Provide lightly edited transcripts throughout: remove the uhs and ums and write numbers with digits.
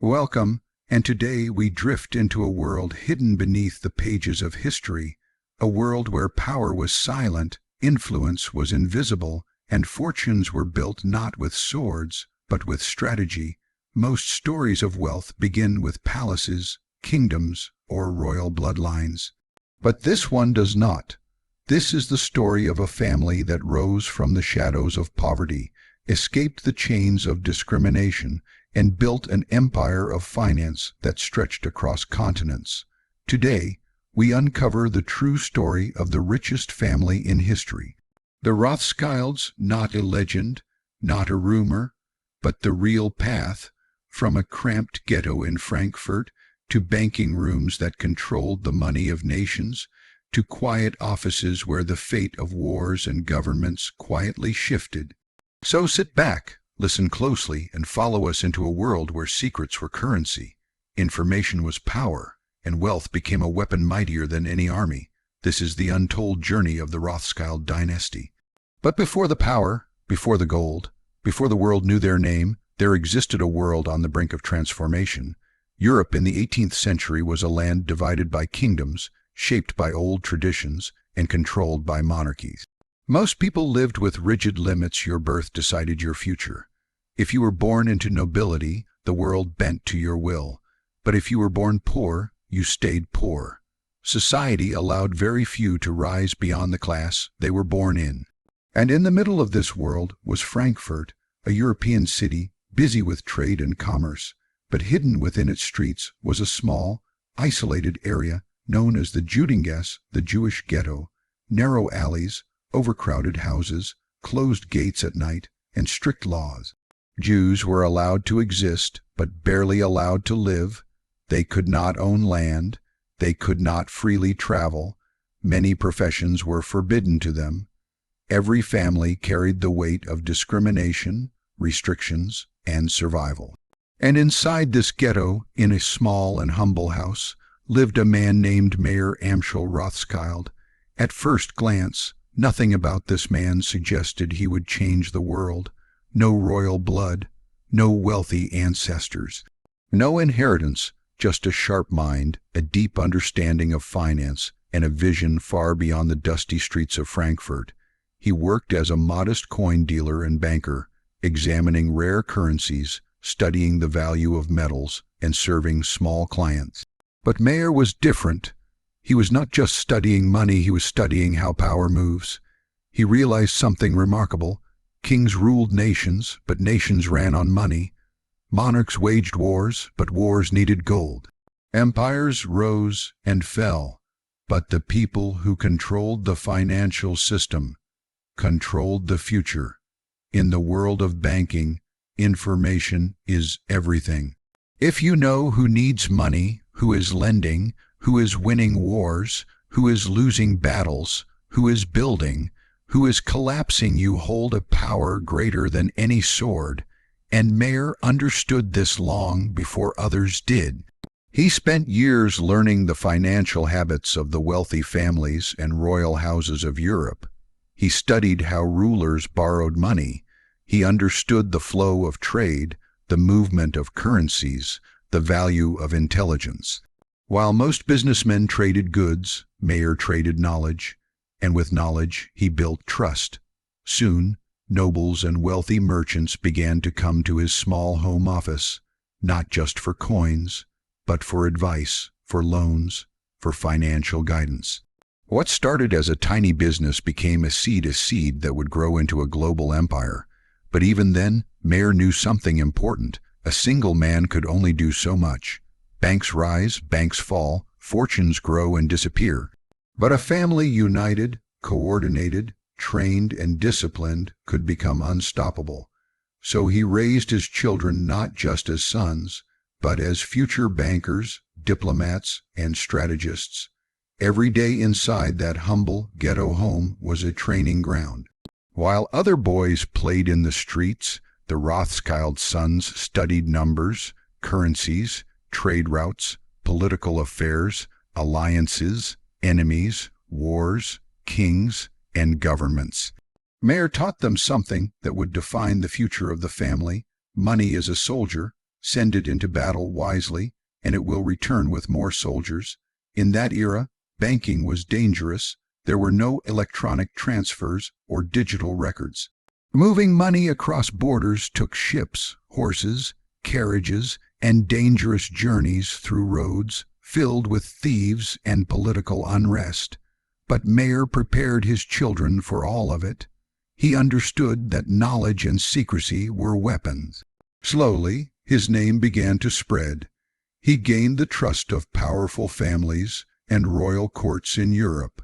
Welcome, and today we drift into a world hidden beneath the pages of history, a world where power was silent, influence was invisible, and fortunes were built not with swords, but with strategy. Most stories of wealth begin with palaces, kingdoms, or royal bloodlines. But this one does not. This is the story of a family that rose from the shadows of poverty, escaped the chains of discrimination, and built an empire of finance that stretched across continents. Today, we uncover the true story of the richest family in history. The Rothschilds, not a legend, not a rumor, but the real path, from a cramped ghetto in Frankfurt to banking rooms that controlled the money of nations, to quiet offices where the fate of wars and governments quietly shifted. So sit back, listen closely, and follow us into a world where secrets were currency, information was power, and wealth became a weapon mightier than any army. This is the untold journey of the Rothschild dynasty. But before the power, before the gold, before the world knew their name, there existed a world on the brink of transformation. Europe in the 18th century was a land divided by kingdoms, shaped by old traditions, and controlled by monarchies. Most people lived with rigid limits. Your birth decided your future. If you were born into nobility, the world bent to your will. But if you were born poor, you stayed poor. Society allowed very few to rise beyond the class they were born in. And in the middle of this world was Frankfurt, a European city busy with trade and commerce. But hidden within its streets was a small, isolated area known as the Judengasse, the Jewish ghetto. Narrow alleys, overcrowded houses, closed gates at night, and strict laws. Jews were allowed to exist, but barely allowed to live. They could not own land. They could not freely travel. Many professions were forbidden to them. Every family carried the weight of discrimination, restrictions, and survival. And inside this ghetto, in a small and humble house, lived a man named Mayor Amschel Rothschild. At first glance, nothing about this man suggested he would change the world. No royal blood, no wealthy ancestors, no inheritance, just a sharp mind, a deep understanding of finance, and a vision far beyond the dusty streets of Frankfurt. He worked as a modest coin dealer and banker, examining rare currencies, studying the value of metals, and serving small clients. But Mayer was different. He was not just studying money, he was studying how power moves. He realized something remarkable. Kings ruled nations, but nations ran on money. Monarchs waged wars, but wars needed gold. Empires rose and fell, but the people who controlled the financial system controlled the future. In the world of banking, information is everything. If you know who needs money, who is lending, who is winning wars, who is losing battles, who is building, who is collapsing, you hold a power greater than any sword. And Mayer understood this long before others did. He spent years learning the financial habits of the wealthy families and royal houses of Europe. He studied how rulers borrowed money. He understood the flow of trade, the movement of currencies, the value of intelligence. While most businessmen traded goods, Mayer traded knowledge, and with knowledge he built trust. Soon, nobles and wealthy merchants began to come to his small home office, not just for coins, but for advice, for loans, for financial guidance. What started as a tiny business became a seed that would grow into a global empire. But even then, Mayer knew something important. A single man could only do so much. Banks rise, banks fall, fortunes grow and disappear. But a family united, coordinated, trained, and disciplined could become unstoppable. So he raised his children not just as sons, but as future bankers, diplomats, and strategists. Every day inside that humble ghetto home was a training ground. While other boys played in the streets, the Rothschild sons studied numbers, currencies, trade routes, political affairs, alliances, enemies, wars, kings, and governments. Mayer taught them something that would define the future of the family. Money is a soldier, Send it into battle wisely, and it will return with more soldiers. In that era, banking was dangerous. There were no electronic transfers or digital records. Moving money across borders took ships, horses, carriages, and dangerous journeys through roads filled with thieves and political unrest. But Mayer prepared his children for all of it. He understood that knowledge and secrecy were weapons. Slowly, his name began to spread. He gained the trust of powerful families and royal courts in Europe.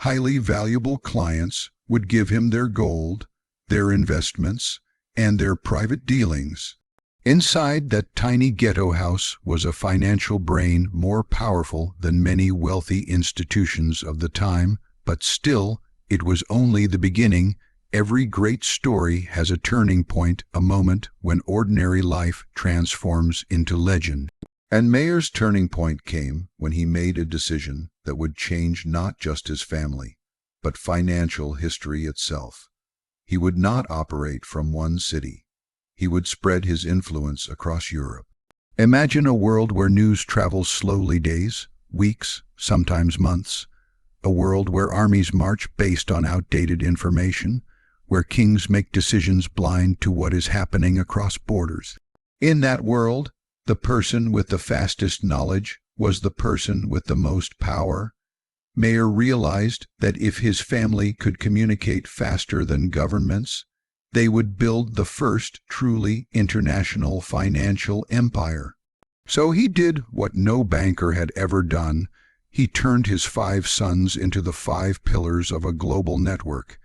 Highly valuable clients would give him their gold, their investments, and their private dealings. Inside that tiny ghetto house was a financial brain more powerful than many wealthy institutions of the time, but still, it was only the beginning. Every great story has a turning point, a moment when ordinary life transforms into legend. And Mayer's turning point came when he made a decision that would change not just his family, but financial history itself. He would not operate from one city. He would spread his influence across Europe. Imagine a world where news travels slowly, days, weeks, sometimes months. A world where armies march based on outdated information, where kings make decisions blind to what is happening across borders. In that world, the person with the fastest knowledge was the person with the most power. Mayer realized that if his family could communicate faster than governments, they would build the first truly international financial empire. So he did what no banker had ever done. He turned his 5 sons into the 5 pillars of a global network.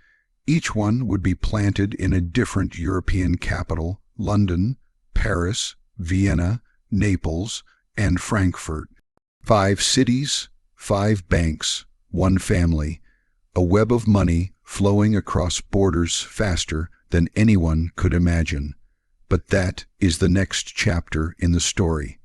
Each one would be planted in a different European capital: London, Paris, Vienna, Naples, and Frankfurt. 5 cities, 5 banks, 1 family, a web of money flowing across borders faster than anyone could imagine. But that is the next chapter in the story.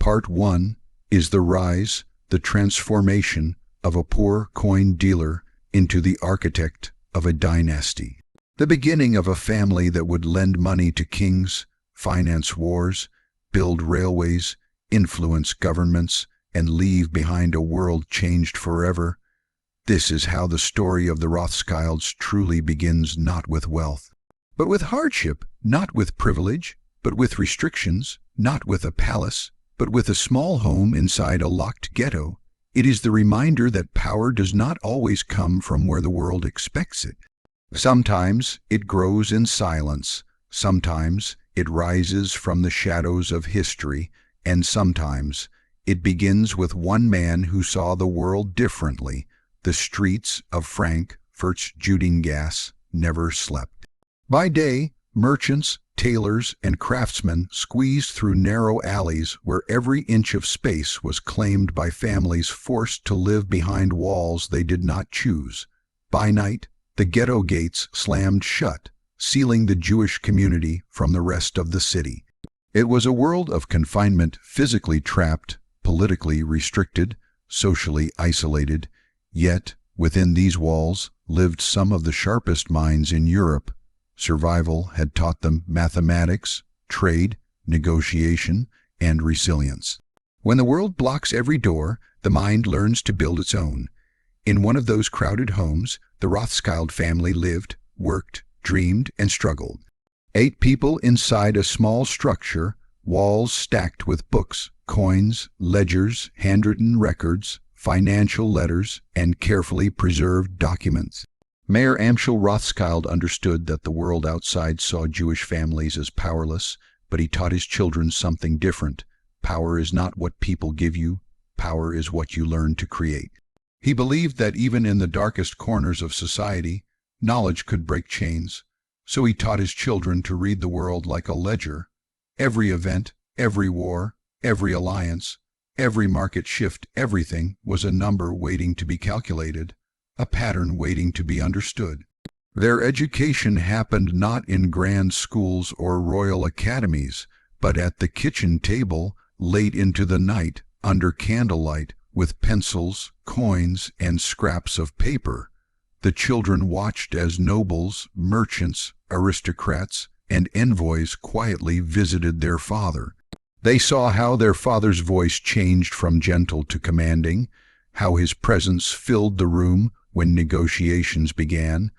Part 1 is the rise, the transformation of a poor coin dealer into the architect of a dynasty. The beginning of a family that would lend money to kings, finance wars, build railways, influence governments, and leave behind a world changed forever. This is how the story of the Rothschilds truly begins, not with wealth, but with hardship, not with privilege, but with restrictions, not with a palace, but with a small home inside a locked ghetto. It is the reminder that power does not always come from where the world expects it. Sometimes it grows in silence, sometimes it rises from the shadows of history, and sometimes it begins with one man who saw the world differently. The streets of Frankfurt's Judengasse never slept. By day, merchants, tailors, and craftsmen squeezed through narrow alleys where every inch of space was claimed by families forced to live behind walls they did not choose. By night, the ghetto gates slammed shut, sealing the Jewish community from the rest of the city. It was a world of confinement, physically trapped, politically restricted, socially isolated. Yet, within these walls lived some of the sharpest minds in Europe. Survival had taught them mathematics, trade, negotiation, and resilience. When the world blocks every door, the mind learns to build its own. In one of those crowded homes, the Rothschild family lived, worked, dreamed, and struggled. 8 people inside a small structure, walls stacked with books, coins, ledgers, handwritten records, financial letters, and carefully preserved documents. Mayor Amschel Rothschild understood that the world outside saw Jewish families as powerless, but he taught his children something different. Power is not what people give you. Power is what you learn to create. He believed that even in the darkest corners of society, knowledge could break chains. So he taught his children to read the world like a ledger. Every event, every war, every alliance, every market shift, everything was a number waiting to be calculated, a pattern waiting to be understood. Their education happened not in grand schools or royal academies, but at the kitchen table, late into the night, under candlelight, with pencils, coins, and scraps of paper. The children watched as nobles, merchants, aristocrats, and envoys quietly visited their father. They saw how their father's voice changed from gentle to commanding, how his presence filled the room when negotiations began,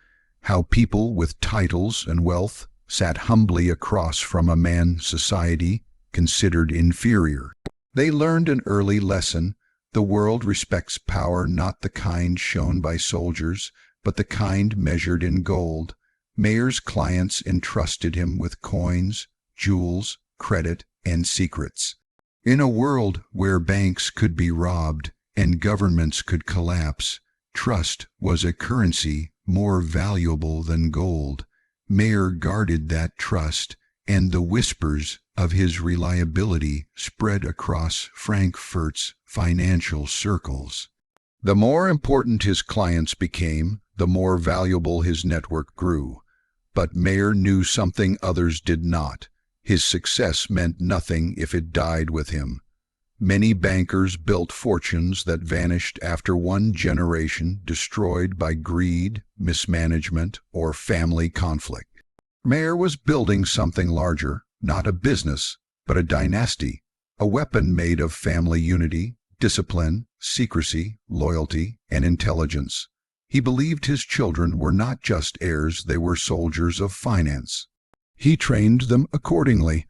how people with titles and wealth sat humbly across from a man society considered inferior. They learned an early lesson: the world respects power, not the kind shown by soldiers, but the kind measured in gold. Mayer's clients entrusted him with coins, jewels, credit, and secrets. In a world where banks could be robbed and governments could collapse, trust was a currency more valuable than gold. Mayer guarded that trust, and the whispers of his reliability spread across Frankfurt's financial circles. The more important his clients became, the more valuable his network grew. But Mayer knew something others did not. His success meant nothing if it died with him. Many bankers built fortunes that vanished after one generation, destroyed by greed, mismanagement, or family conflict. Mayer was building something larger, not a business, but a dynasty, a weapon made of family unity, discipline, secrecy, loyalty, and intelligence. He believed his children were not just heirs, they were soldiers of finance. He trained them accordingly.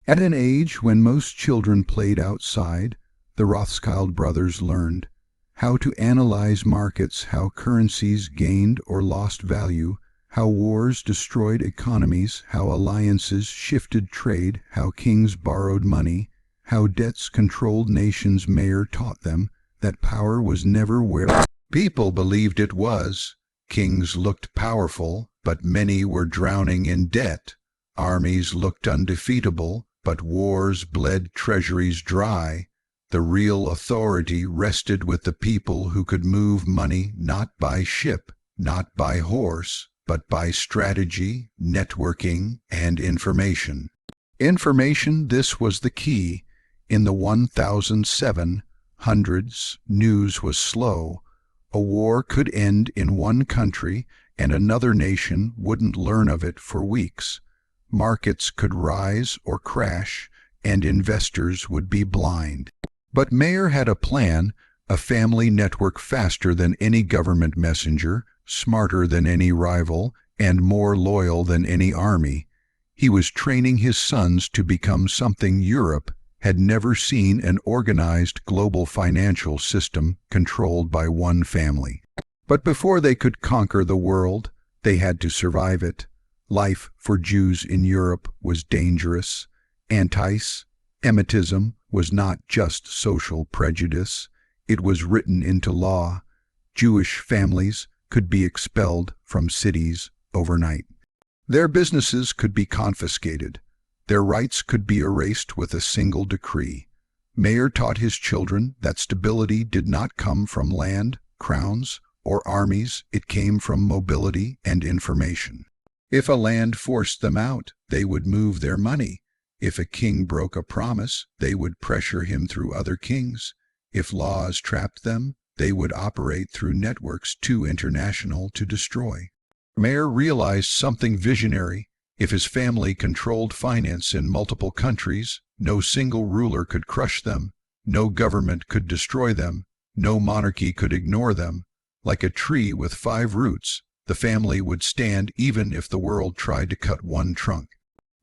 At an age when most children played outside, the Rothschild brothers learned how to analyze markets, how currencies gained or lost value, how wars destroyed economies, how alliances shifted trade, how kings borrowed money, how debts controlled nations. Mayer taught them that power was never where people believed it was. Kings looked powerful, but many were drowning in debt. Armies looked undefeatable, but wars bled treasuries dry. The real authority rested with the people who could move money not by ship, not by horse, but by strategy, networking, and information. Information, this was the key. In the 1700s, news was slow. A war could end in one country, and another nation wouldn't learn of it for weeks. Markets could rise or crash, and investors would be blind. But Mayer had a plan, a family network faster than any government messenger, smarter than any rival, and more loyal than any army. He was training his sons to become something Europe had never seen: an organized global financial system controlled by one family. But before they could conquer the world, they had to survive it. Life for Jews in Europe was dangerous. Anti-Semitism was not just social prejudice, it was written into law. Jewish families could be expelled from cities overnight. Their businesses could be confiscated. Their rights could be erased with a single decree. Mayer taught his children that stability did not come from land, crowns, or armies. It came from mobility and information. If a land forced them out, they would move their money. If a king broke a promise, they would pressure him through other kings. If laws trapped them, they would operate through networks too international to destroy. Mayer realized something visionary. If his family controlled finance in multiple countries, no single ruler could crush them, no government could destroy them, no monarchy could ignore them. Like a tree with 5 roots, the family would stand even if the world tried to cut one trunk.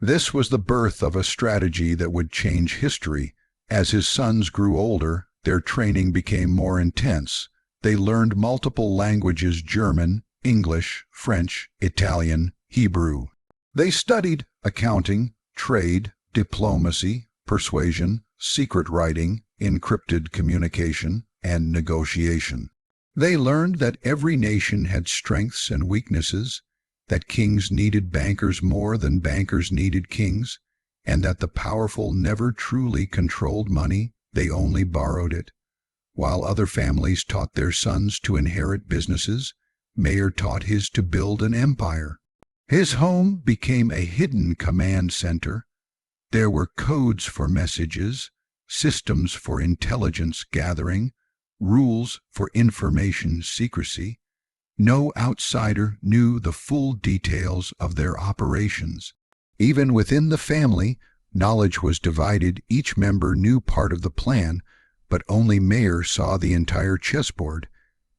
This was the birth of a strategy that would change history. As his sons grew older, their training became more intense. They learned multiple languages: German, English, French, Italian, Hebrew. They studied accounting, trade, diplomacy, persuasion, secret writing, encrypted communication, and negotiation. They learned that every nation had strengths and weaknesses, that kings needed bankers more than bankers needed kings, and that the powerful never truly controlled money, they only borrowed it. While other families taught their sons to inherit businesses, Mayer taught his to build an empire. His home became a hidden command center. There were codes for messages, systems for intelligence gathering, rules for information secrecy. No outsider knew the full details of their operations. Even within the family, Knowledge was divided, each member knew part of the plan, but only Mayer saw the entire chessboard.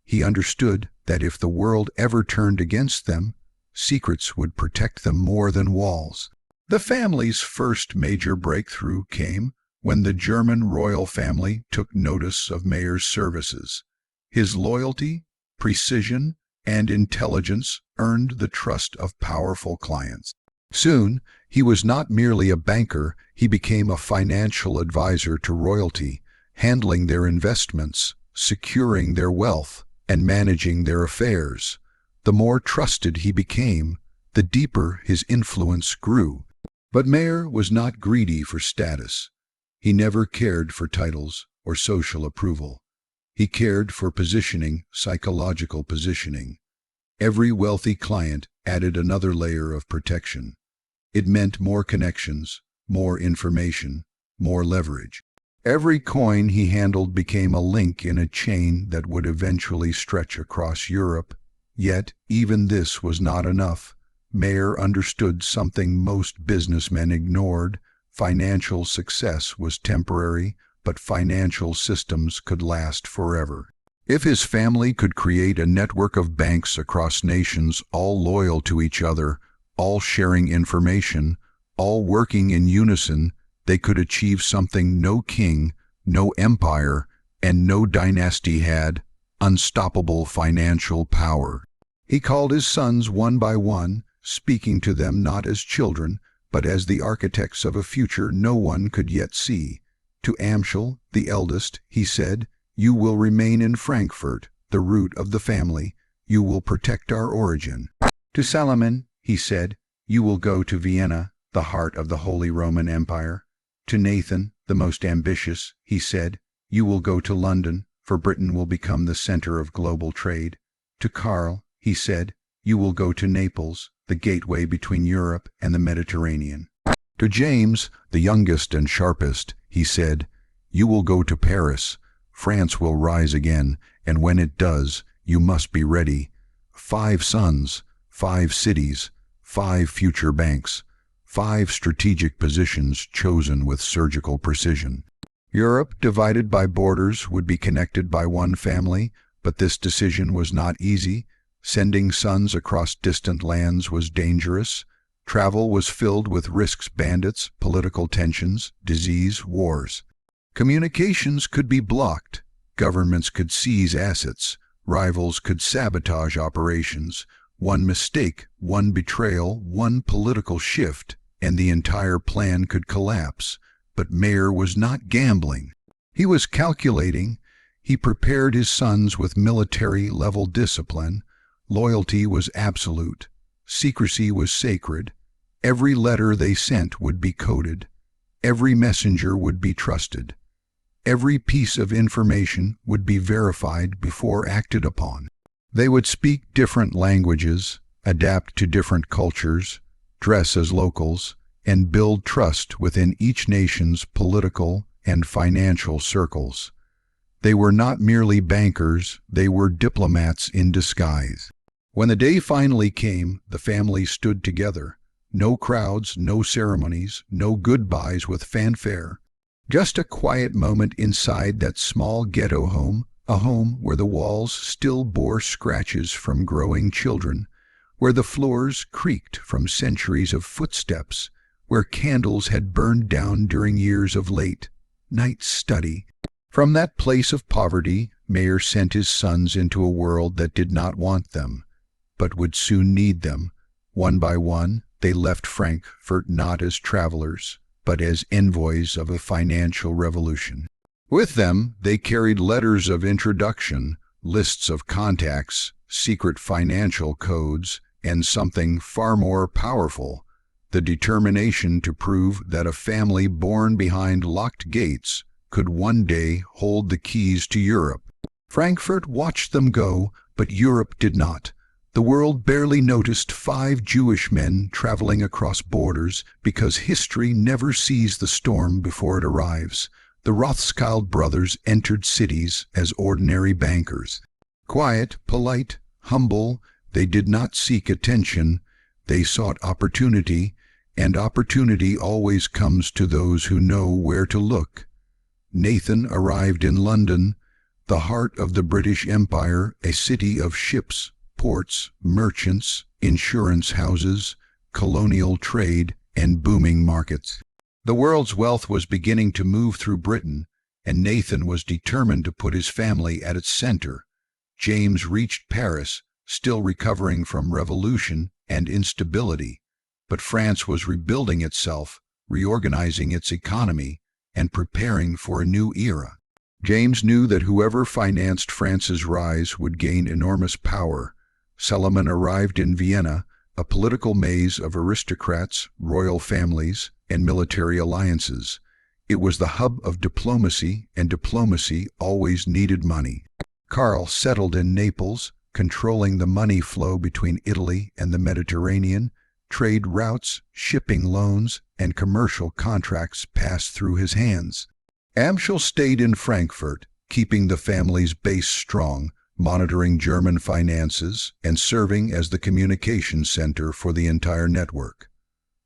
He understood that if the world ever turned against them, secrets would protect them more than walls. The family's first major breakthrough came when the German royal family took notice of Mayer's services. His loyalty, precision, and intelligence earned the trust of powerful clients. Soon, he was not merely a banker, he became a financial advisor to royalty, handling their investments, securing their wealth, and managing their affairs. The more trusted he became, the deeper his influence grew. But Mayer was not greedy for status. He never cared for titles or social approval. He cared for positioning, psychological positioning. Every wealthy client added another layer of protection. It meant more connections, more information, more leverage. Every coin he handled became a link in a chain that would eventually stretch across Europe. Yet, even this was not enough. Mayer understood something most businessmen ignored. Financial success was temporary, but financial systems could last forever. If his family could create a network of banks across nations, all loyal to each other, all sharing information, all working in unison, they could achieve something no king, no empire, and no dynasty had: unstoppable financial power. He called his sons one by one, speaking to them not as children, but as the architects of a future no one could yet see. To Amschel, the eldest, he said, "You will remain in Frankfurt, the root of the family. You will protect our origin." To Salomon, he said, "You will go to Vienna, the heart of the Holy Roman Empire." To Nathan, the most ambitious, he said, "You will go to London, for Britain will become the center of global trade." To Karl, he said, "You will go to Naples, the gateway between Europe and the Mediterranean." To James, the youngest and sharpest, he said, "You will go to Paris. France will rise again, and when it does, you must be ready. 5 sons, 5 cities, 5 future banks, 5 strategic positions chosen with surgical precision. Europe, divided by borders, would be connected by one family, but this decision was not easy. Sending sons across distant lands was dangerous. Travel was filled with risks: bandits, political tensions, disease, wars. Communications could be blocked. Governments could seize assets. Rivals could sabotage operations. One mistake, one betrayal, one political shift, and the entire plan could collapse. But Mayer was not gambling. He was calculating. He prepared his sons with military-level discipline. Loyalty was absolute. Secrecy was sacred. Every letter they sent would be coded. Every messenger would be trusted. Every piece of information would be verified before acted upon. They would speak different languages, adapt to different cultures, dress as locals, and build trust within each nation's political and financial circles. They were not merely bankers, they were diplomats in disguise. When the day finally came, the family stood together. No crowds, no ceremonies, no goodbyes with fanfare. Just a quiet moment inside that small ghetto home, a home where the walls still bore scratches from growing children, where the floors creaked from centuries of footsteps, where candles had burned down during years of late-night study. From that place of poverty, Mayer sent his sons into a world that did not want them, but would soon need them. One by one, they left Frankfurt not as travelers, but as envoys of a financial revolution. With them, they carried letters of introduction, lists of contacts, secret financial codes, and something far more powerful: the determination to prove that a family born behind locked gates could one day hold the keys to Europe. Frankfurt watched them go, but Europe did not. The world barely noticed 5 Jewish men traveling across borders, because history never sees the storm before it arrives. The Rothschild brothers entered cities as ordinary bankers. Quiet, polite, humble, they did not seek attention. They sought opportunity, and opportunity always comes to those who know where to look. Nathan arrived in London, the heart of the British Empire, a city of ships, ports, merchants, insurance houses, colonial trade, and booming markets. The world's wealth was beginning to move through Britain, and Nathan was determined to put his family at its center. James reached Paris, still recovering from revolution and instability, but France was rebuilding itself, reorganizing its economy, and preparing for a new era. James knew that whoever financed France's rise would gain enormous power. Suleiman arrived in Vienna, a political maze of aristocrats, royal families, and military alliances. It was the hub of diplomacy, and diplomacy always needed money. Karl settled in Naples, controlling the money flow between Italy and the Mediterranean. Trade routes, shipping loans, and commercial contracts passed through his hands. Amschel stayed in Frankfurt, keeping the family's base strong, monitoring German finances, and serving as the communication center for the entire network.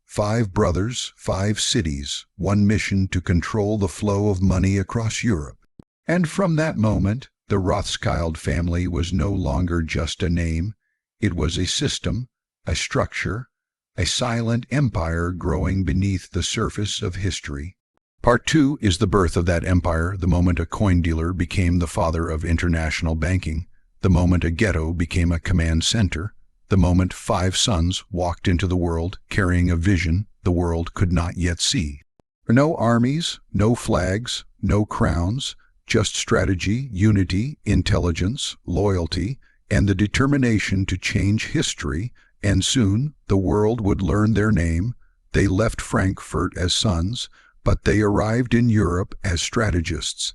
5 brothers, 5 cities, one mission to control the flow of money across Europe. And from that moment, the Rothschild family was no longer just a name. It was a system, a structure, a silent empire growing beneath the surface of history. Part 2 is the birth of that empire, the moment a coin dealer became the father of international banking, the moment a ghetto became a command center, the moment 5 sons walked into the world carrying a vision the world could not yet see. No armies, no flags, no crowns, just strategy, unity, intelligence, loyalty, and the determination to change history, and soon the world would learn their name. They left Frankfurt as sons, but they arrived in Europe as strategists.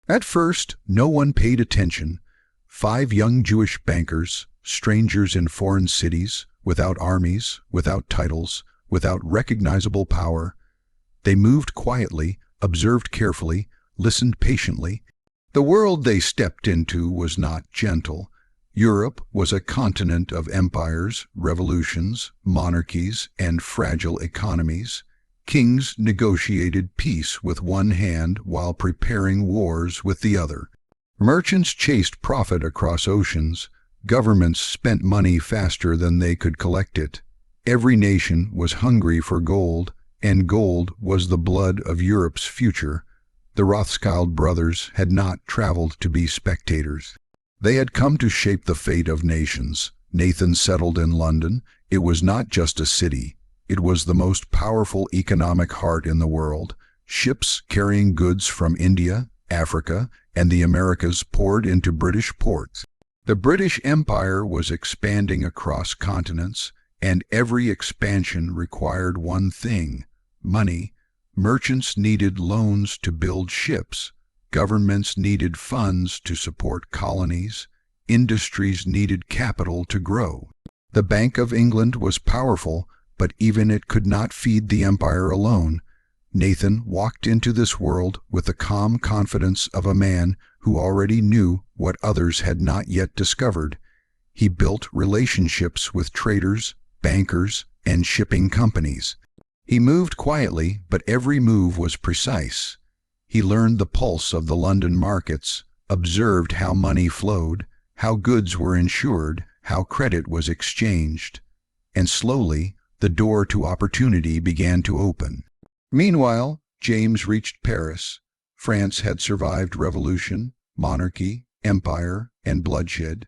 At first, no one paid attention. 5 young Jewish bankers, strangers in foreign cities, without armies, without titles, without recognizable power. They moved quietly, observed carefully, listened patiently. The world they stepped into was not gentle. Europe was a continent of empires, revolutions, monarchies, and fragile economies. Kings negotiated peace with one hand while preparing wars with the other. Merchants chased profit across oceans. Governments spent money faster than they could collect it. Every nation was hungry for gold, and gold was the blood of Europe's future. The Rothschild brothers had not traveled to be spectators. They had come to shape the fate of nations. Nathan settled in London. It was not just a city. It was the most powerful economic heart in the world. Ships carrying goods from India, Africa, and the Americas poured into British ports. The British Empire was expanding across continents, and every expansion required one thing: money. Merchants needed loans to build ships. Governments needed funds to support colonies. Industries needed capital to grow. The Bank of England was powerful, but even it could not feed the empire alone. Nathan walked into this world with the calm confidence of a man who already knew what others had not yet discovered. He built relationships with traders, bankers, and shipping companies. He moved quietly, but every move was precise. He learned the pulse of the London markets, observed how money flowed, how goods were insured, how credit was exchanged, and slowly the door to opportunity began to open. Meanwhile, James reached Paris. France had survived revolution, monarchy, empire, and bloodshed.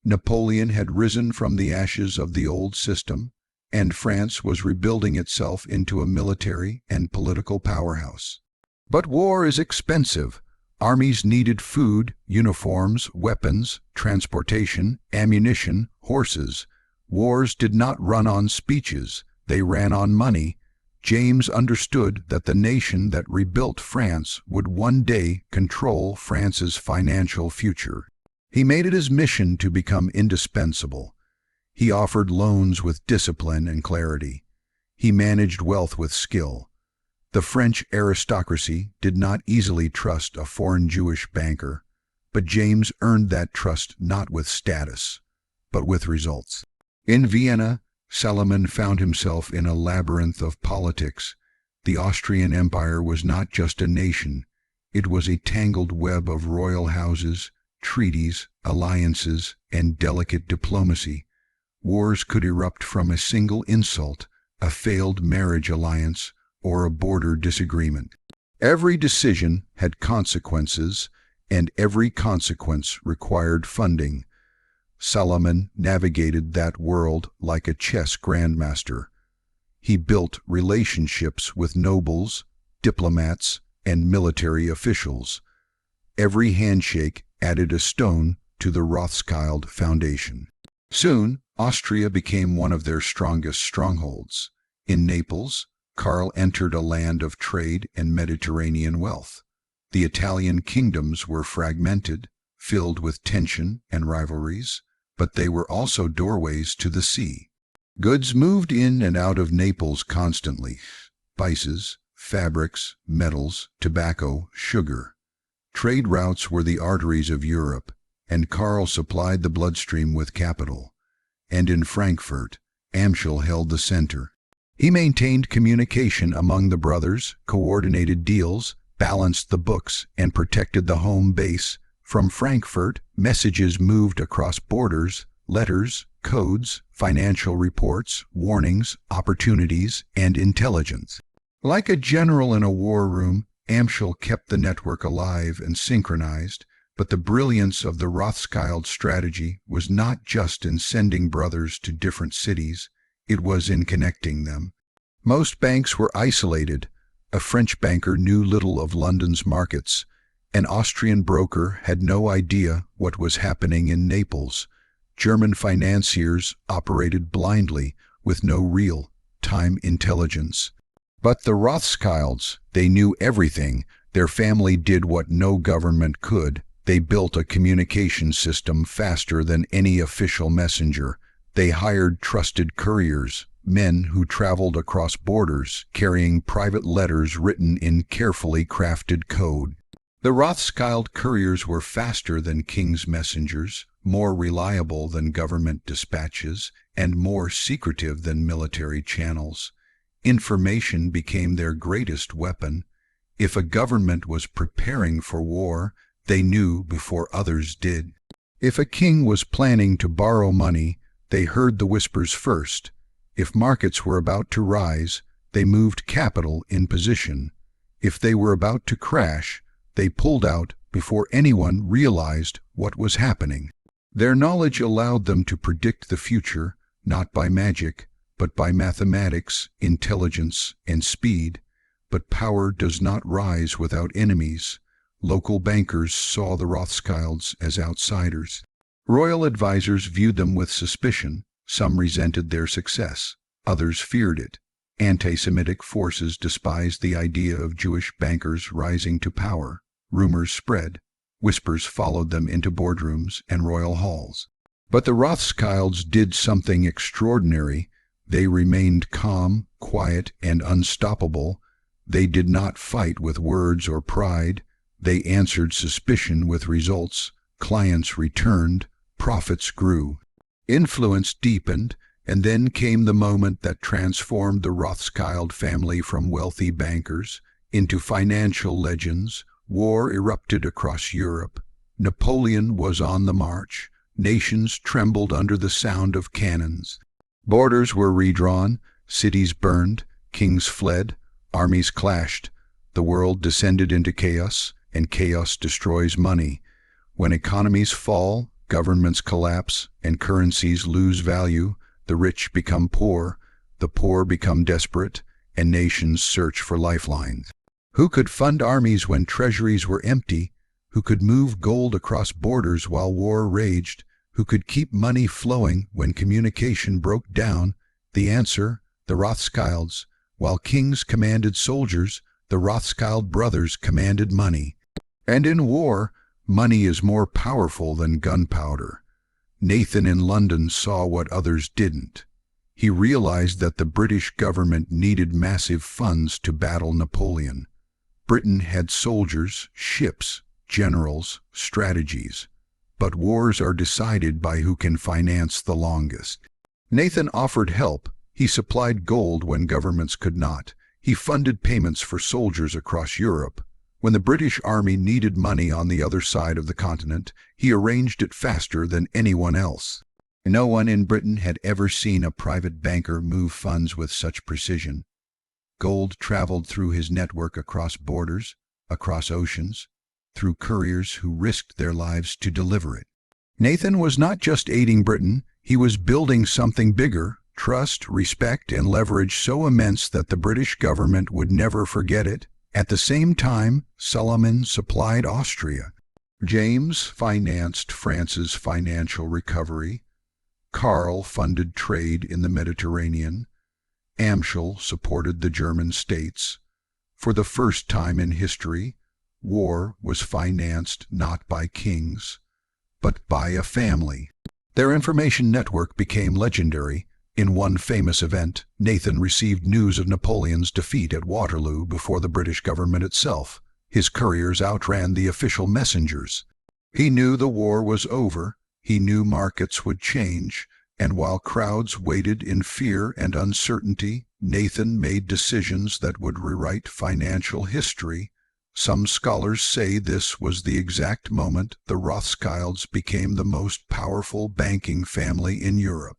Napoleon had risen from the ashes of the old system, and France was rebuilding itself into a military and political powerhouse. But war is expensive. Armies needed food, uniforms, weapons, transportation, ammunition, horses. Wars did not run on speeches, they ran on money. James understood that the nation that rebuilt France would one day control France's financial future. He made it his mission to become indispensable. He offered loans with discipline and clarity. He managed wealth with skill. The French aristocracy did not easily trust a foreign Jewish banker, but James earned that trust not with status, but with results. In Vienna, Suleiman found himself in a labyrinth of politics. The Austrian Empire was not just a nation, it was a tangled web of royal houses, treaties, alliances, and delicate diplomacy. Wars could erupt from a single insult, a failed marriage alliance, or a border disagreement. Every decision had consequences, and every consequence required funding. Suleiman navigated that world like a chess grandmaster. He built relationships with nobles, diplomats, and military officials. Every handshake added a stone to the Rothschild foundation. Soon, Austria became one of their strongest strongholds. In Naples, Karl entered a land of trade and Mediterranean wealth. The Italian kingdoms were fragmented, filled with tension and rivalries, but they were also doorways to the sea. Goods moved in and out of Naples constantly: spices, fabrics, metals, tobacco, sugar. Trade routes were the arteries of Europe, and Karl supplied the bloodstream with capital. And in Frankfurt, Amschel held the center. He maintained communication among the brothers, coordinated deals, balanced the books, and protected the home base. From Frankfurt, messages moved across borders: letters, codes, financial reports, warnings, opportunities, and intelligence. Like a general in a war room, Amschel kept the network alive and synchronized, but the brilliance of the Rothschild strategy was not just in sending brothers to different cities, it was in connecting them. Most banks were isolated. A French banker knew little of London's markets. An Austrian broker had no idea what was happening in Naples. German financiers operated blindly, with no real-time intelligence. But the Rothschilds, they knew everything. Their family did what no government could. They built a communication system faster than any official messenger. They hired trusted couriers, men who traveled across borders, carrying private letters written in carefully crafted code. The Rothschild couriers were faster than king's messengers, more reliable than government dispatches, and more secretive than military channels. Information became their greatest weapon. If a government was preparing for war, they knew before others did. If a king was planning to borrow money, they heard the whispers first. If markets were about to rise, they moved capital in position. If they were about to crash, they pulled out before anyone realized what was happening. Their knowledge allowed them to predict the future, not by magic, but by mathematics, intelligence, and speed. But power does not rise without enemies. Local bankers saw the Rothschilds as outsiders. Royal advisors viewed them with suspicion. Some resented their success, others feared it. Anti-Semitic forces despised the idea of Jewish bankers rising to power. Rumors spread. Whispers followed them into boardrooms and royal halls. But the Rothschilds did something extraordinary. They remained calm, quiet, and unstoppable. They did not fight with words or pride. They answered suspicion with results. Clients returned. Profits grew. Influence deepened, and then came the moment that transformed the Rothschild family from wealthy bankers into financial legends. War erupted across Europe. Napoleon was on the march. Nations trembled under the sound of cannons. Borders were redrawn, cities burned, kings fled, armies clashed. The world descended into chaos, and chaos destroys money. When economies fall, governments collapse, and currencies lose value, the rich become poor, the poor become desperate, and nations search for lifelines. Who could fund armies when treasuries were empty? Who could move gold across borders while war raged? Who could keep money flowing when communication broke down? The answer: the Rothschilds. While kings commanded soldiers, the Rothschild brothers commanded money. And in war, money is more powerful than gunpowder. Nathan in London saw what others didn't. He realized that the British government needed massive funds to battle Napoleon. Britain had soldiers, ships, generals, strategies. But wars are decided by who can finance the longest. Nathan offered help. He supplied gold when governments could not. He funded payments for soldiers across Europe. When the British Army needed money on the other side of the continent, he arranged it faster than anyone else. No one in Britain had ever seen a private banker move funds with such precision. Gold traveled through his network across borders, across oceans, through couriers who risked their lives to deliver it. Nathan was not just aiding Britain, he was building something bigger, trust, respect, and leverage so immense that the British government would never forget it. At the same time, Suleiman supplied Austria. James financed France's financial recovery. Karl funded trade in the Mediterranean. Amschel supported the German states. For the first time in history, war was financed not by kings, but by a family. Their information network became legendary. In one famous event, Nathan received news of Napoleon's defeat at Waterloo before the British government itself. His couriers outran the official messengers. He knew the war was over. He knew markets would change. And while crowds waited in fear and uncertainty, Nathan made decisions that would rewrite financial history. Some scholars say this was the exact moment the Rothschilds became the most powerful banking family in Europe.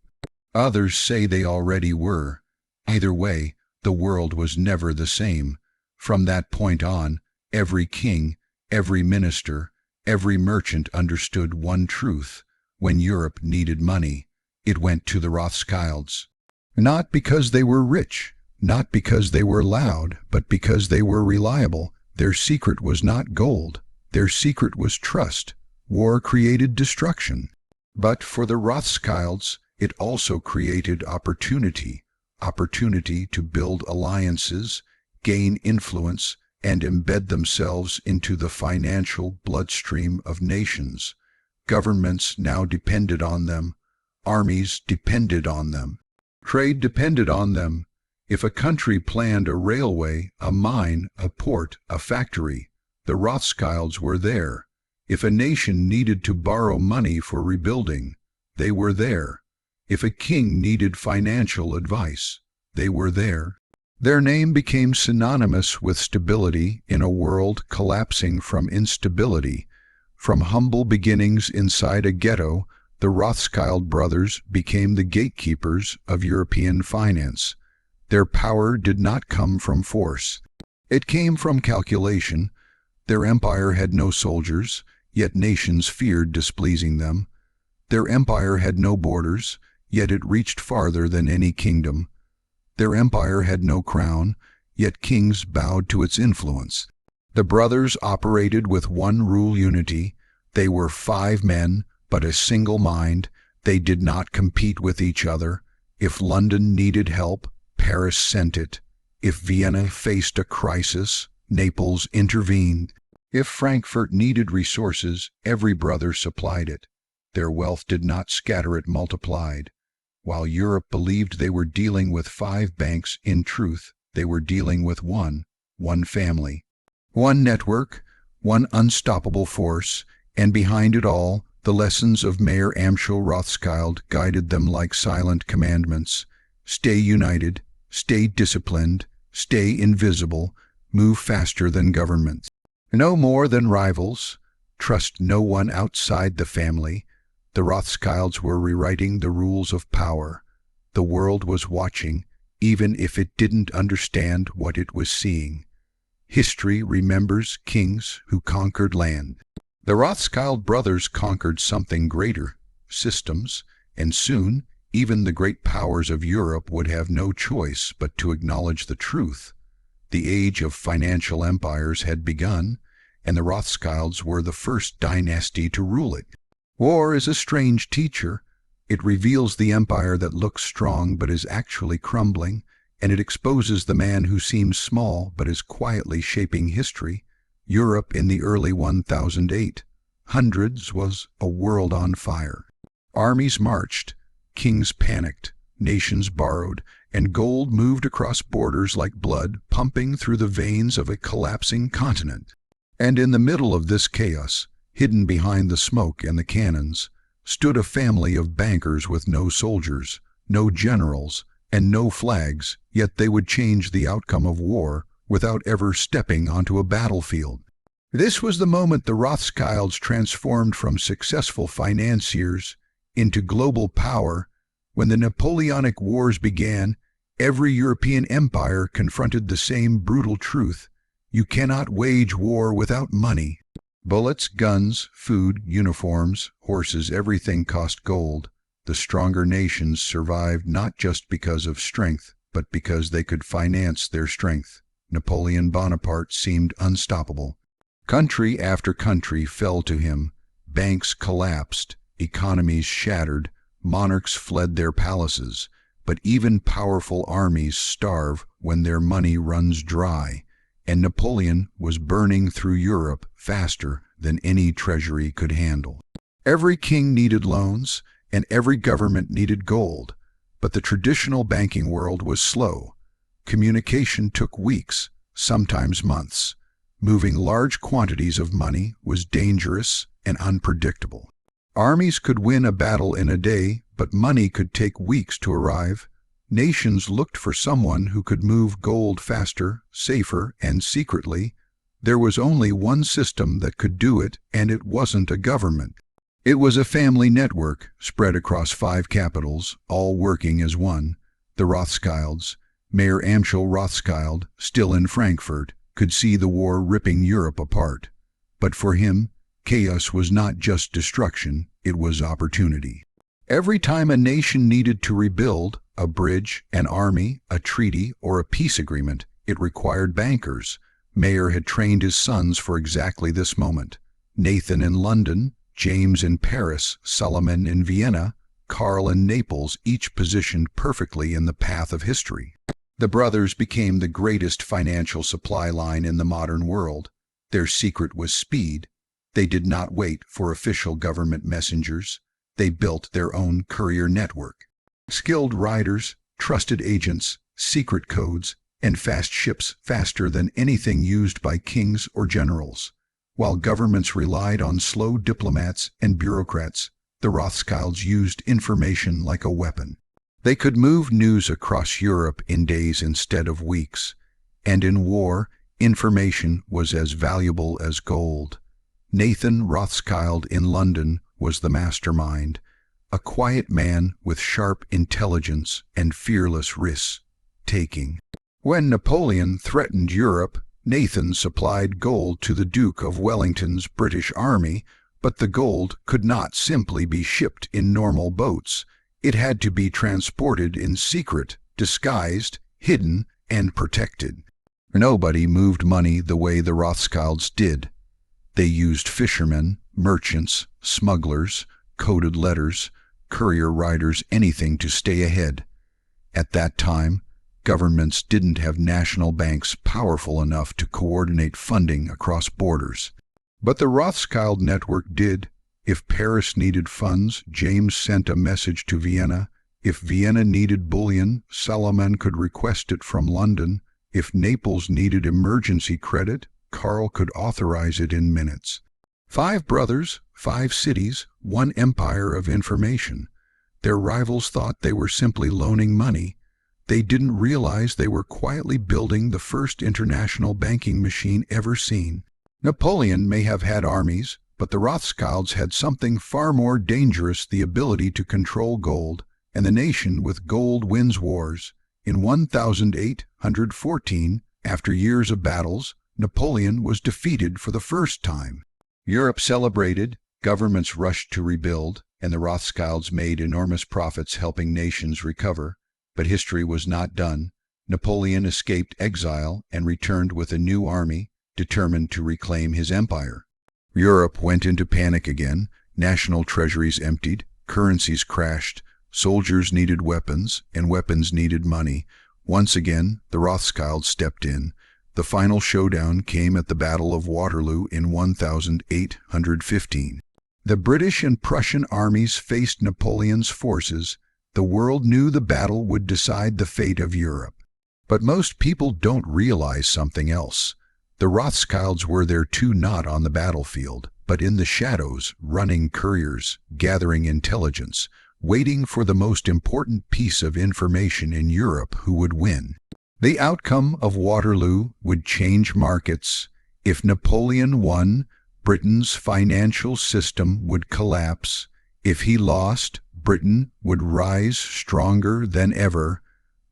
Others say they already were. Either way, the world was never the same. From that point on, every king, every minister, every merchant understood one truth. When Europe needed money, it went to the Rothschilds. Not because they were rich, not because they were loud, but because they were reliable. Their secret was not gold. Their secret was trust. War created destruction. But for the Rothschilds, it also created opportunity to build alliances, gain influence, and embed themselves into the financial bloodstream of nations. Governments now depended on them. Armies depended on them. Trade depended on them. If a country planned a railway, a mine, a port, a factory, the Rothschilds were there. If a nation needed to borrow money for rebuilding, they were there. If a king needed financial advice, they were there. Their name became synonymous with stability in a world collapsing from instability. From humble beginnings inside a ghetto, the Rothschild brothers became the gatekeepers of European finance. Their power did not come from force. It came from calculation. Their empire had no soldiers, yet nations feared displeasing them. Their empire had no borders, yet it reached farther than any kingdom. Their empire had no crown, yet kings bowed to its influence. The brothers operated with one rule unity. They were 5 men, but a single mind. They did not compete with each other. If London needed help, Paris sent it. If Vienna faced a crisis, Naples intervened. If Frankfurt needed resources, every brother supplied it. Their wealth did not scatter, it multiplied. While Europe believed they were dealing with 5 banks, in truth, they were dealing with one family. One network, one unstoppable force, and behind it all, the lessons of Mayor Amschel Rothschild guided them like silent commandments. Stay united, stay disciplined, stay invisible, move faster than governments. No more than rivals. Trust no one outside the family. The Rothschilds were rewriting the rules of power. The world was watching, even if it didn't understand what it was seeing. History remembers kings who conquered land. The Rothschild brothers conquered something greater, systems, and soon even the great powers of Europe would have no choice but to acknowledge the truth. The age of financial empires had begun, and the Rothschilds were the first dynasty to rule it. War is a strange teacher. It reveals the empire that looks strong but is actually crumbling, and it exposes the man who seems small but is quietly shaping history. Europe in the early 1008. Hundreds was a world on fire. Armies marched, kings panicked, nations borrowed, and gold moved across borders like blood pumping through the veins of a collapsing continent. And in the middle of this chaos, hidden behind the smoke and the cannons, stood a family of bankers with no soldiers, no generals, and no flags, yet they would change the outcome of war without ever stepping onto a battlefield. This was the moment the Rothschilds transformed from successful financiers into global power. When the Napoleonic Wars began, every European empire confronted the same brutal truth: you cannot wage war without money. Bullets, guns, food, uniforms, horses, everything cost gold. The stronger nations survived not just because of strength, but because they could finance their strength. Napoleon Bonaparte seemed unstoppable. Country after country fell to him. Banks collapsed, economies shattered, monarchs fled their palaces. But even powerful armies starve when their money runs dry, and Napoleon was burning through Europe faster than any treasury could handle. Every king needed loans, and every government needed gold, but the traditional banking world was slow. Communication took weeks, sometimes months. Moving large quantities of money was dangerous and unpredictable. Armies could win a battle in a day, but money could take weeks to arrive. Nations looked for someone who could move gold faster, safer, and secretly. There was only one system that could do it, and it wasn't a government. It was a family network spread across 5 capitals, all working as one. The Rothschilds. Mayor Amschel Rothschild, still in Frankfurt, could see the war ripping Europe apart. But for him, chaos was not just destruction, it was opportunity. Every time a nation needed to rebuild, a bridge, an army, a treaty, or a peace agreement, it required bankers. Mayer had trained his sons for exactly this moment. Nathan in London, James in Paris, Solomon in Vienna, Karl in Naples, each positioned perfectly in the path of history. The brothers became the greatest financial supply line in the modern world. Their secret was speed. They did not wait for official government messengers. They built their own courier network. Skilled riders, trusted agents, secret codes, and fast ships faster than anything used by kings or generals. While governments relied on slow diplomats and bureaucrats, the Rothschilds used information like a weapon. They could move news across Europe in days instead of weeks. And in war, information was as valuable as gold. Nathan Rothschild in London was the mastermind, a quiet man with sharp intelligence and fearless risk-taking. When Napoleon threatened Europe, Nathan supplied gold to the Duke of Wellington's British army, but the gold could not simply be shipped in normal boats. It had to be transported in secret, disguised, hidden, and protected. Nobody moved money the way the Rothschilds did. They used fishermen, merchants, smugglers, coded letters, courier riders, anything to stay ahead. At that time, governments didn't have national banks powerful enough to coordinate funding across borders. But the Rothschild network did. If Paris needed funds, James sent a message to Vienna. If Vienna needed bullion, Solomon could request it from London. If Naples needed emergency credit, Karl could authorize it in minutes. 5 brothers, 5 cities, 1 empire of information. Their rivals thought they were simply loaning money. They didn't realize they were quietly building the first international banking machine ever seen. Napoleon may have had armies, but the Rothschilds had something far more dangerous: the ability to control gold, and the nation with gold wins wars. In 1814, after years of battles, Napoleon was defeated for the first time. Europe celebrated, governments rushed to rebuild, and the Rothschilds made enormous profits helping nations recover. But history was not done. Napoleon escaped exile and returned with a new army, determined to reclaim his empire. Europe went into panic again. National treasuries emptied, currencies crashed, soldiers needed weapons, and weapons needed money. Once again, the Rothschilds stepped in. The final showdown came at the Battle of Waterloo in 1815. The British and Prussian armies faced Napoleon's forces. The world knew the battle would decide the fate of Europe. But most people don't realize something else. The Rothschilds were there too, not on the battlefield, but in the shadows, running couriers, gathering intelligence, waiting for the most important piece of information in Europe who would win. The outcome of Waterloo would change markets. If Napoleon won, Britain's financial system would collapse. If he lost, Britain would rise stronger than ever.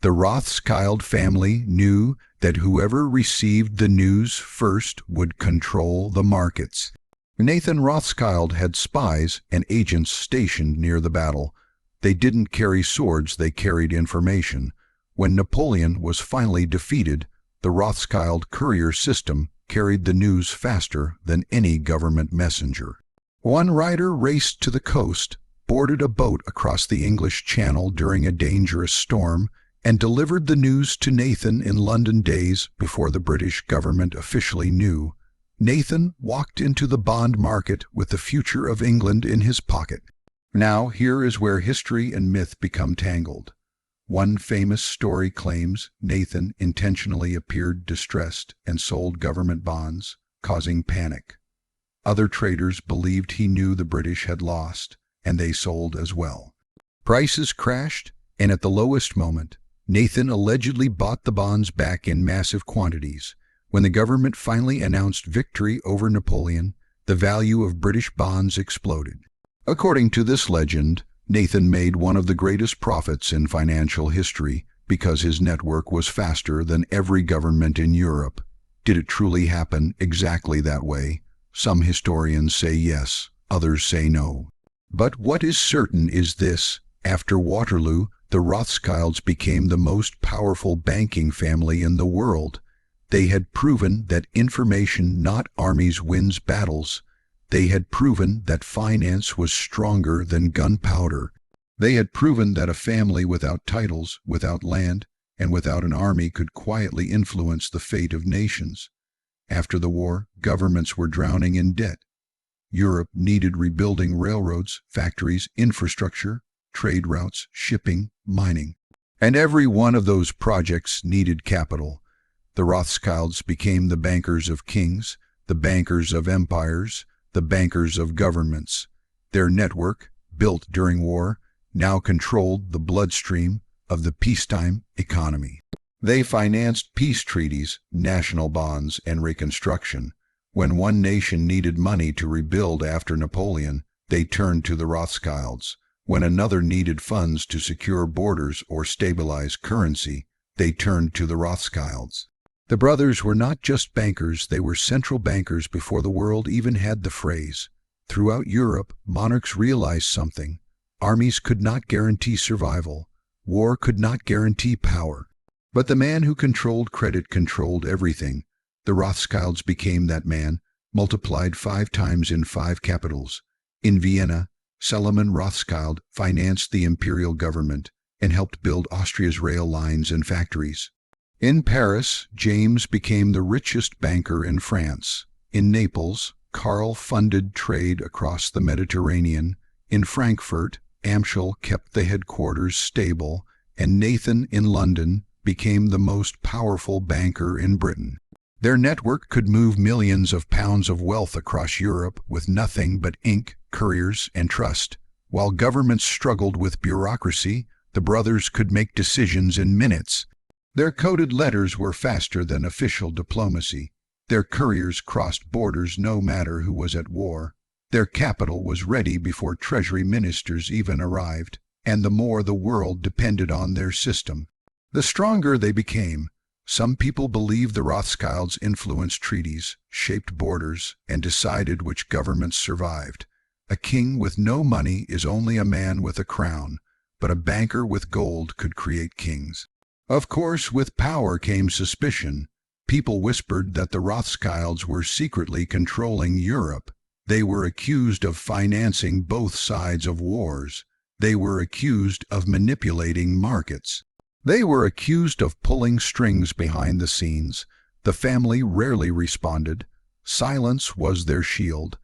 The Rothschild family knew that whoever received the news first would control the markets. Nathan Rothschild had spies and agents stationed near the battle. They didn't carry swords, they carried information. When Napoleon was finally defeated, the Rothschild courier system carried the news faster than any government messenger. One rider raced to the coast, boarded a boat across the English Channel during a dangerous storm, and delivered the news to Nathan in London days before the British government officially knew. Nathan walked into the bond market with the future of England in his pocket. Now here is where history and myth become tangled. One famous story claims Nathan intentionally appeared distressed and sold government bonds, causing panic. Other traders believed he knew the British had lost, and they sold as well. Prices crashed, and at the lowest moment, Nathan allegedly bought the bonds back in massive quantities. When the government finally announced victory over Napoleon, the value of British bonds exploded. According to this legend, Nathan made one of the greatest profits in financial history because his network was faster than every government in Europe. Did it truly happen exactly that way? Some historians say yes, others say no. But what is certain is this: after Waterloo, the Rothschilds became the most powerful banking family in the world. They had proven that information, not armies, wins battles. They had proven that finance was stronger than gunpowder. They had proven that a family without titles, without land, and without an army could quietly influence the fate of nations. After the war, governments were drowning in debt. Europe needed rebuilding railroads, factories, infrastructure, trade routes, shipping, mining. And every one of those projects needed capital. The Rothschilds became the bankers of kings, the bankers of empires, the bankers of governments. Their network, built during war, now controlled the bloodstream of the peacetime economy. They financed peace treaties, national bonds, and reconstruction. When one nation needed money to rebuild after Napoleon, they turned to the Rothschilds. When another needed funds to secure borders or stabilize currency, they turned to the Rothschilds. The brothers were not just bankers, they were central bankers before the world even had the phrase. Throughout Europe, monarchs realized something. Armies could not guarantee survival. War could not guarantee power. But the man who controlled credit controlled everything. The Rothschilds became that man, multiplied 5 times in 5 capitals. In Vienna, Salomon Rothschild financed the imperial government and helped build Austria's rail lines and factories. In Paris, James became the richest banker in France. In Naples, Karl funded trade across the Mediterranean. In Frankfurt, Amschel kept the headquarters stable, and Nathan in London became the most powerful banker in Britain. Their network could move millions of pounds of wealth across Europe with nothing but ink, couriers, and trust. While governments struggled with bureaucracy, the brothers could make decisions in minutes. Their coded letters were faster than official diplomacy. Their couriers crossed borders no matter who was at war. Their capital was ready before treasury ministers even arrived, and the more the world depended on their system, the stronger they became. Some people believe the Rothschilds influenced treaties, shaped borders, and decided which governments survived. A king with no money is only a man with a crown, but a banker with gold could create kings. Of course, with power came suspicion. People whispered that the Rothschilds were secretly controlling Europe. They were accused of financing both sides of wars. They were accused of manipulating markets. They were accused of pulling strings behind the scenes. The family rarely responded. Silence was their shield.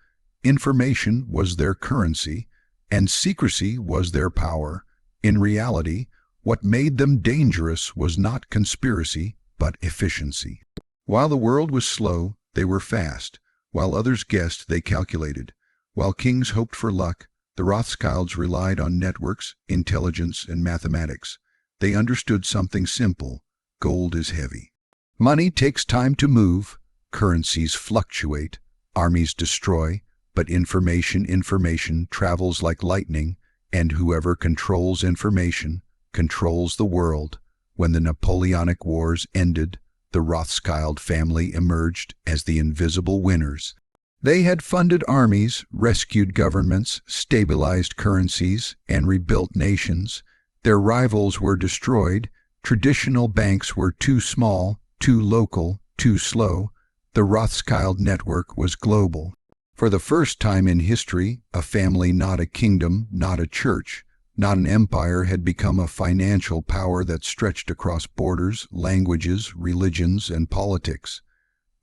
Information was their currency, and secrecy was their power. In reality, what made them dangerous was not conspiracy, but efficiency. While the world was slow, they were fast. While others guessed, they calculated. While kings hoped for luck, The Rothschilds relied on networks, intelligence, and mathematics. They understood something simple: gold is heavy. Money takes time to move, currencies fluctuate, armies destroy, but information travels like lightning, and whoever controls information controls the world. When the Napoleonic Wars ended, the Rothschild family emerged as the invisible winners. They had funded armies, rescued governments, stabilized currencies, and rebuilt nations. Their rivals were destroyed. Traditional banks were too small, too local, too slow. The Rothschild network was global. For the first time in history, a family, not a kingdom, not a church, not an empire, had become a financial power that stretched across borders, languages, religions, and politics.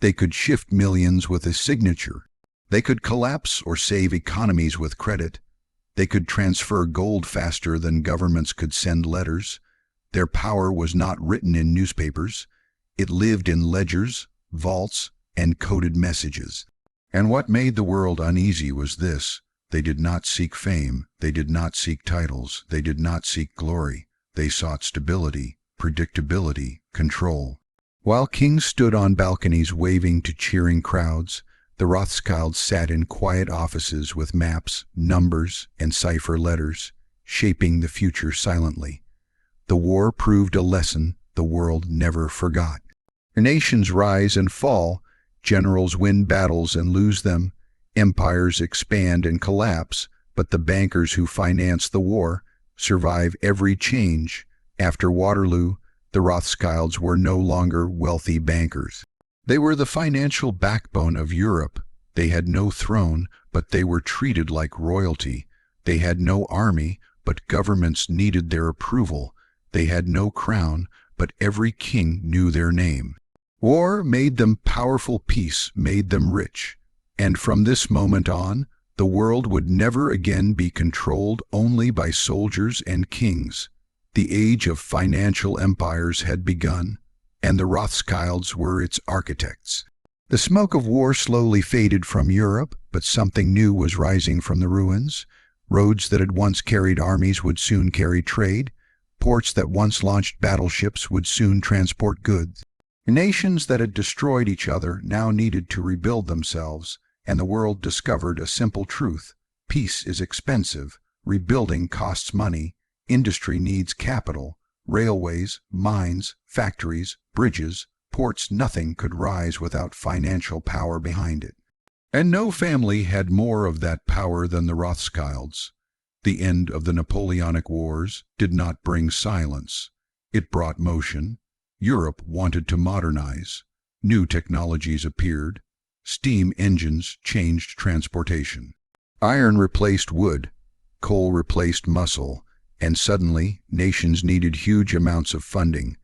They could shift millions with a signature. They could collapse or save economies with credit. They could transfer gold faster than governments could send letters. Their power was not written in newspapers. It lived in ledgers, vaults, and coded messages. And what made the world uneasy was this: they did not seek fame, they did not seek titles, they did not seek glory. They sought stability, predictability, control. While kings stood on balconies waving to cheering crowds, the Rothschilds sat in quiet offices with maps, numbers, and cipher letters, shaping the future silently. The war proved a lesson the world never forgot. Nations rise and fall, generals win battles and lose them, empires expand and collapse, but the bankers who finance the war survive every change. After Waterloo, the Rothschilds were no longer wealthy bankers. They were the financial backbone of Europe. They had no throne, but they were treated like royalty. They had no army, but governments needed their approval. They had no crown, but every king knew their name. War made them powerful, peace made them rich. And from this moment on, the world would never again be controlled only by soldiers and kings. The age of financial empires had begun, and the Rothschilds were its architects. The smoke of war slowly faded from Europe, but something new was rising from the ruins. Roads that had once carried armies would soon carry trade. Ports that once launched battleships would soon transport goods. Nations that had destroyed each other now needed to rebuild themselves, and the world discovered a simple truth: peace is expensive, rebuilding costs money, industry needs capital, railways, mines, factories, bridges, ports, nothing could rise without financial power behind it. And no family had more of that power than the Rothschilds. The end of the Napoleonic Wars did not bring silence. It brought motion. Europe wanted to modernize. New technologies appeared. Steam engines changed transportation. Iron replaced wood. Coal replaced muscle. And suddenly, nations needed huge amounts of funding.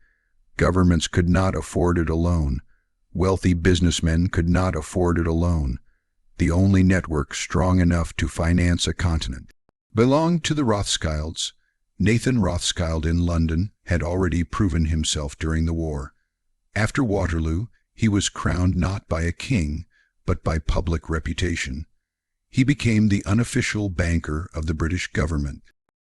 Governments could not afford it alone. Wealthy businessmen could not afford it alone. The only network strong enough to finance a continent belonged to the Rothschilds. Nathan Rothschild in London had already proven himself during the war. After Waterloo, he was crowned not by a king, but by public reputation. He became the unofficial banker of the British government.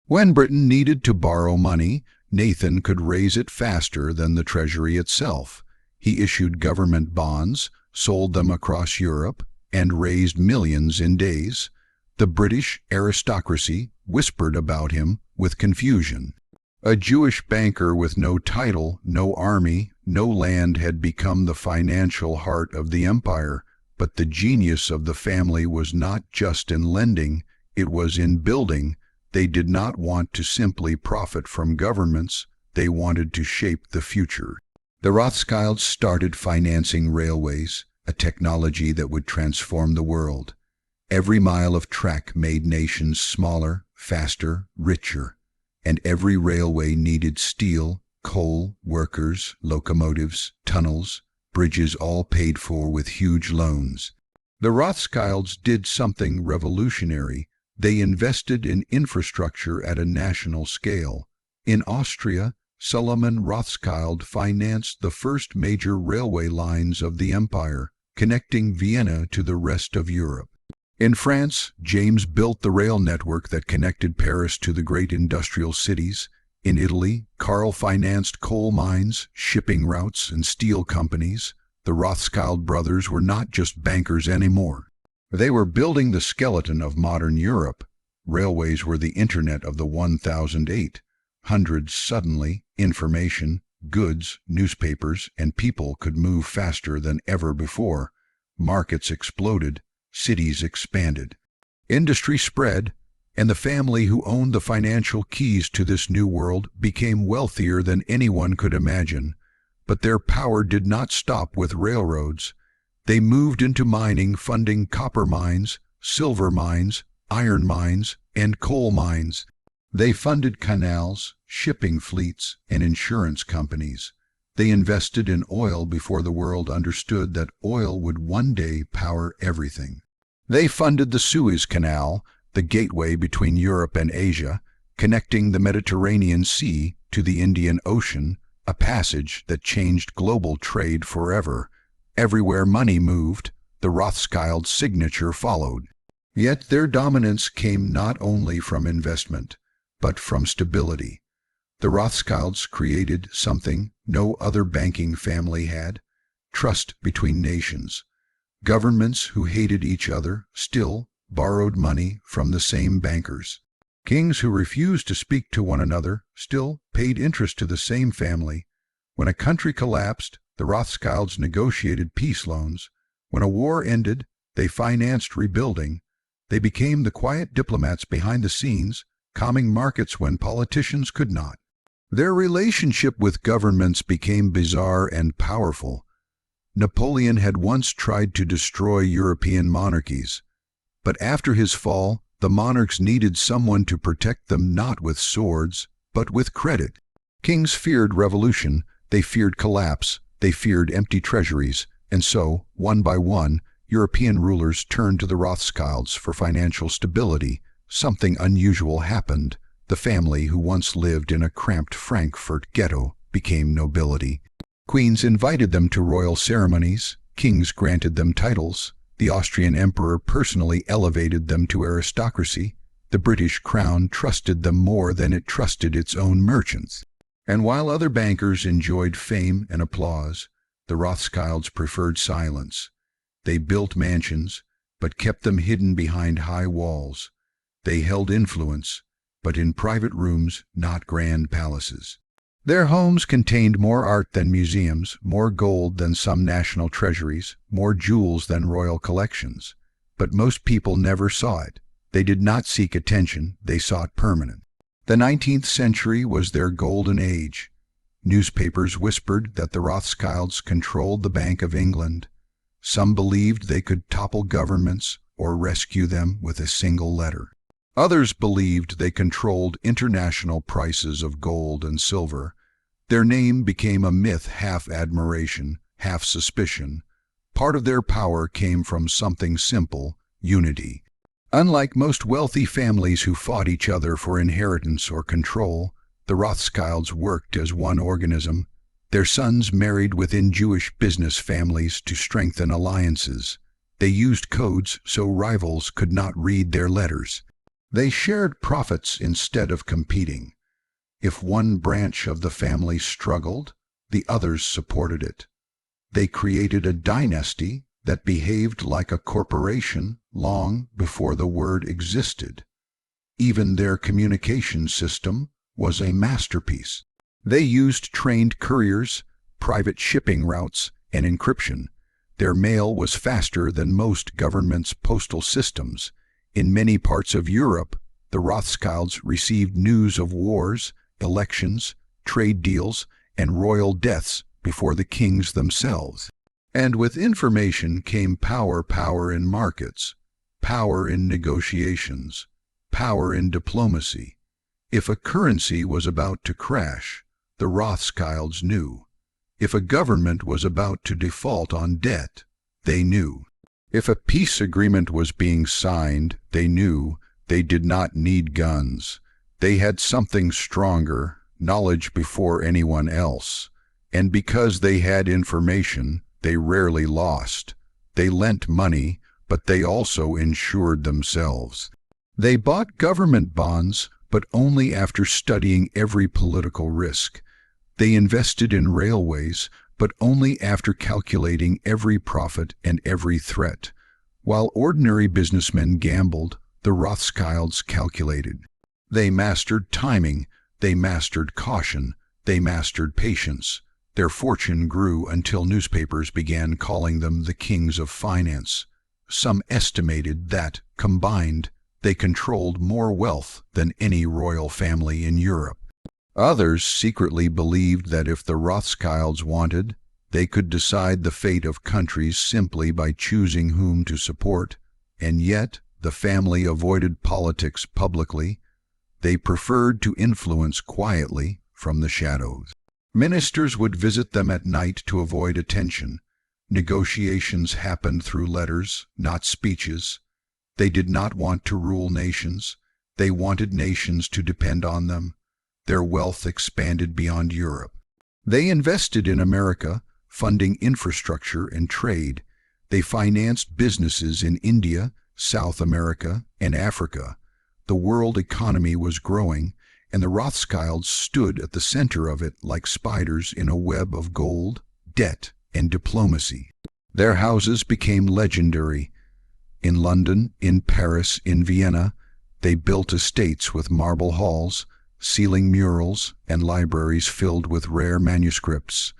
When Britain needed to borrow money, Nathan could raise it faster than the treasury itself. He issued government bonds, sold them across Europe, and raised millions in days. The British aristocracy whispered about him with confusion. A Jewish banker with no title, no army, no land had become the financial heart of the empire, but the genius of the family was not just in lending, it was in building. They did not want to simply profit from governments, they wanted to shape the future. The Rothschilds started financing railways, a technology that would transform the world. Every mile of track made nations smaller, faster, richer, and every railway needed steel, coal, workers, locomotives, tunnels, bridges, all paid for with huge loans. The Rothschilds did something revolutionary. They invested in infrastructure at a national scale. In Austria, Solomon Rothschild financed the first major railway lines of the empire, connecting Vienna to the rest of Europe. In France, James built the rail network that connected Paris to the great industrial cities. In Italy, Karl financed coal mines, shipping routes, and steel companies. The Rothschild brothers were not just bankers anymore. They were building the skeleton of modern Europe. Railways were the internet of the 1008. Hundreds suddenly, information, goods, newspapers, and people could move faster than ever before. Markets exploded, cities expanded. Industry spread, and the family who owned the financial keys to this new world became wealthier than anyone could imagine. But their power did not stop with railroads. They moved into mining, funding copper mines, silver mines, iron mines, and coal mines. They funded canals, shipping fleets, and insurance companies. They invested in oil before the world understood that oil would one day power everything. They funded the Suez Canal, the gateway between Europe and Asia, connecting the Mediterranean Sea to the Indian Ocean, a passage that changed global trade forever. Everywhere money moved, the Rothschild signature followed. Yet their dominance came not only from investment, but from stability. The Rothschilds created something no other banking family had: trust between nations. Governments who hated each other still borrowed money from the same bankers. Kings who refused to speak to one another still paid interest to the same family. When a country collapsed, the Rothschilds negotiated peace loans. When a war ended, they financed rebuilding. They became the quiet diplomats behind the scenes, calming markets when politicians could not. Their relationship with governments became bizarre and powerful. Napoleon had once tried to destroy European monarchies, but after his fall, the monarchs needed someone to protect them not with swords, but with credit. Kings feared revolution, they feared collapse, they feared empty treasuries, and so, one by one, European rulers turned to the Rothschilds for financial stability. Something unusual happened. The family who once lived in a cramped Frankfurt ghetto became nobility. Queens invited them to royal ceremonies, kings granted them titles, the Austrian emperor personally elevated them to aristocracy, the British crown trusted them more than it trusted its own merchants. And while other bankers enjoyed fame and applause, the Rothschilds preferred silence. They built mansions, but kept them hidden behind high walls. They held influence, but in private rooms, not grand palaces. Their homes contained more art than museums, more gold than some national treasuries, more jewels than royal collections. But most people never saw it. They did not seek attention, they sought permanence. The 19th century was their golden age. Newspapers whispered that the Rothschilds controlled the Bank of England. Some believed they could topple governments or rescue them with a single letter. Others believed they controlled international prices of gold and silver. Their name became a myth, half admiration, half suspicion. Part of their power came from something simple: unity. Unlike most wealthy families who fought each other for inheritance or control, the Rothschilds worked as one organism. Their sons married within Jewish business families to strengthen alliances. They used codes so rivals could not read their letters. They shared profits instead of competing. If one branch of the family struggled, the others supported it. They created a dynasty that behaved like a corporation long before the word existed. Even their communication system was a masterpiece. They used trained couriers, private shipping routes, and encryption. Their mail was faster than most governments' postal systems. In many parts of Europe, the Rothschilds received news of wars, elections, trade deals, and royal deaths before the kings themselves. And with information came power in markets, power in negotiations, power in diplomacy. If a currency was about to crash, the Rothschilds knew. If a government was about to default on debt, they knew. If a peace agreement was being signed, they knew. They did not need guns. They had something stronger, knowledge before anyone else. And because they had information, they rarely lost. They lent money, but they also insured themselves. They bought government bonds, but only after studying every political risk. They invested in railways, but only after calculating every profit and every threat. While ordinary businessmen gambled, the Rothschilds calculated. They mastered timing, they mastered caution, they mastered patience. Their fortune grew until newspapers began calling them the kings of finance. Some estimated that, combined, they controlled more wealth than any royal family in Europe. Others secretly believed that if the Rothschilds wanted, they could decide the fate of countries simply by choosing whom to support, and yet the family avoided politics publicly. They preferred to influence quietly from the shadows. Ministers would visit them at night to avoid attention. Negotiations happened through letters, not speeches. They did not want to rule nations. They wanted nations to depend on them. Their wealth expanded beyond Europe. They invested in America, funding infrastructure and trade. They financed businesses in India, South America, and Africa. The world economy was growing, and the Rothschilds stood at the center of it like spiders in a web of gold, debt, and diplomacy. Their houses became legendary. In London, in Paris, in Vienna, they built estates with marble halls, ceiling murals, and libraries filled with rare manuscripts.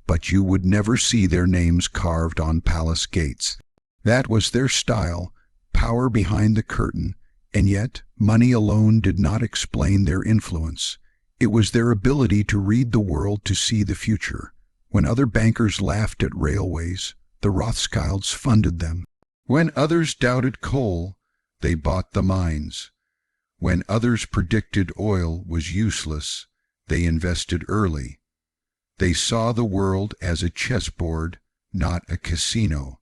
But you would never see their names carved on palace gates. That was their style, power behind the curtain, and yet money alone did not explain their influence. It was their ability to read the world to see the future. When other bankers laughed at railways, the Rothschilds funded them. When others doubted coal, they bought the mines. When others predicted oil was useless, they invested early. They saw the world as a chessboard, not a casino.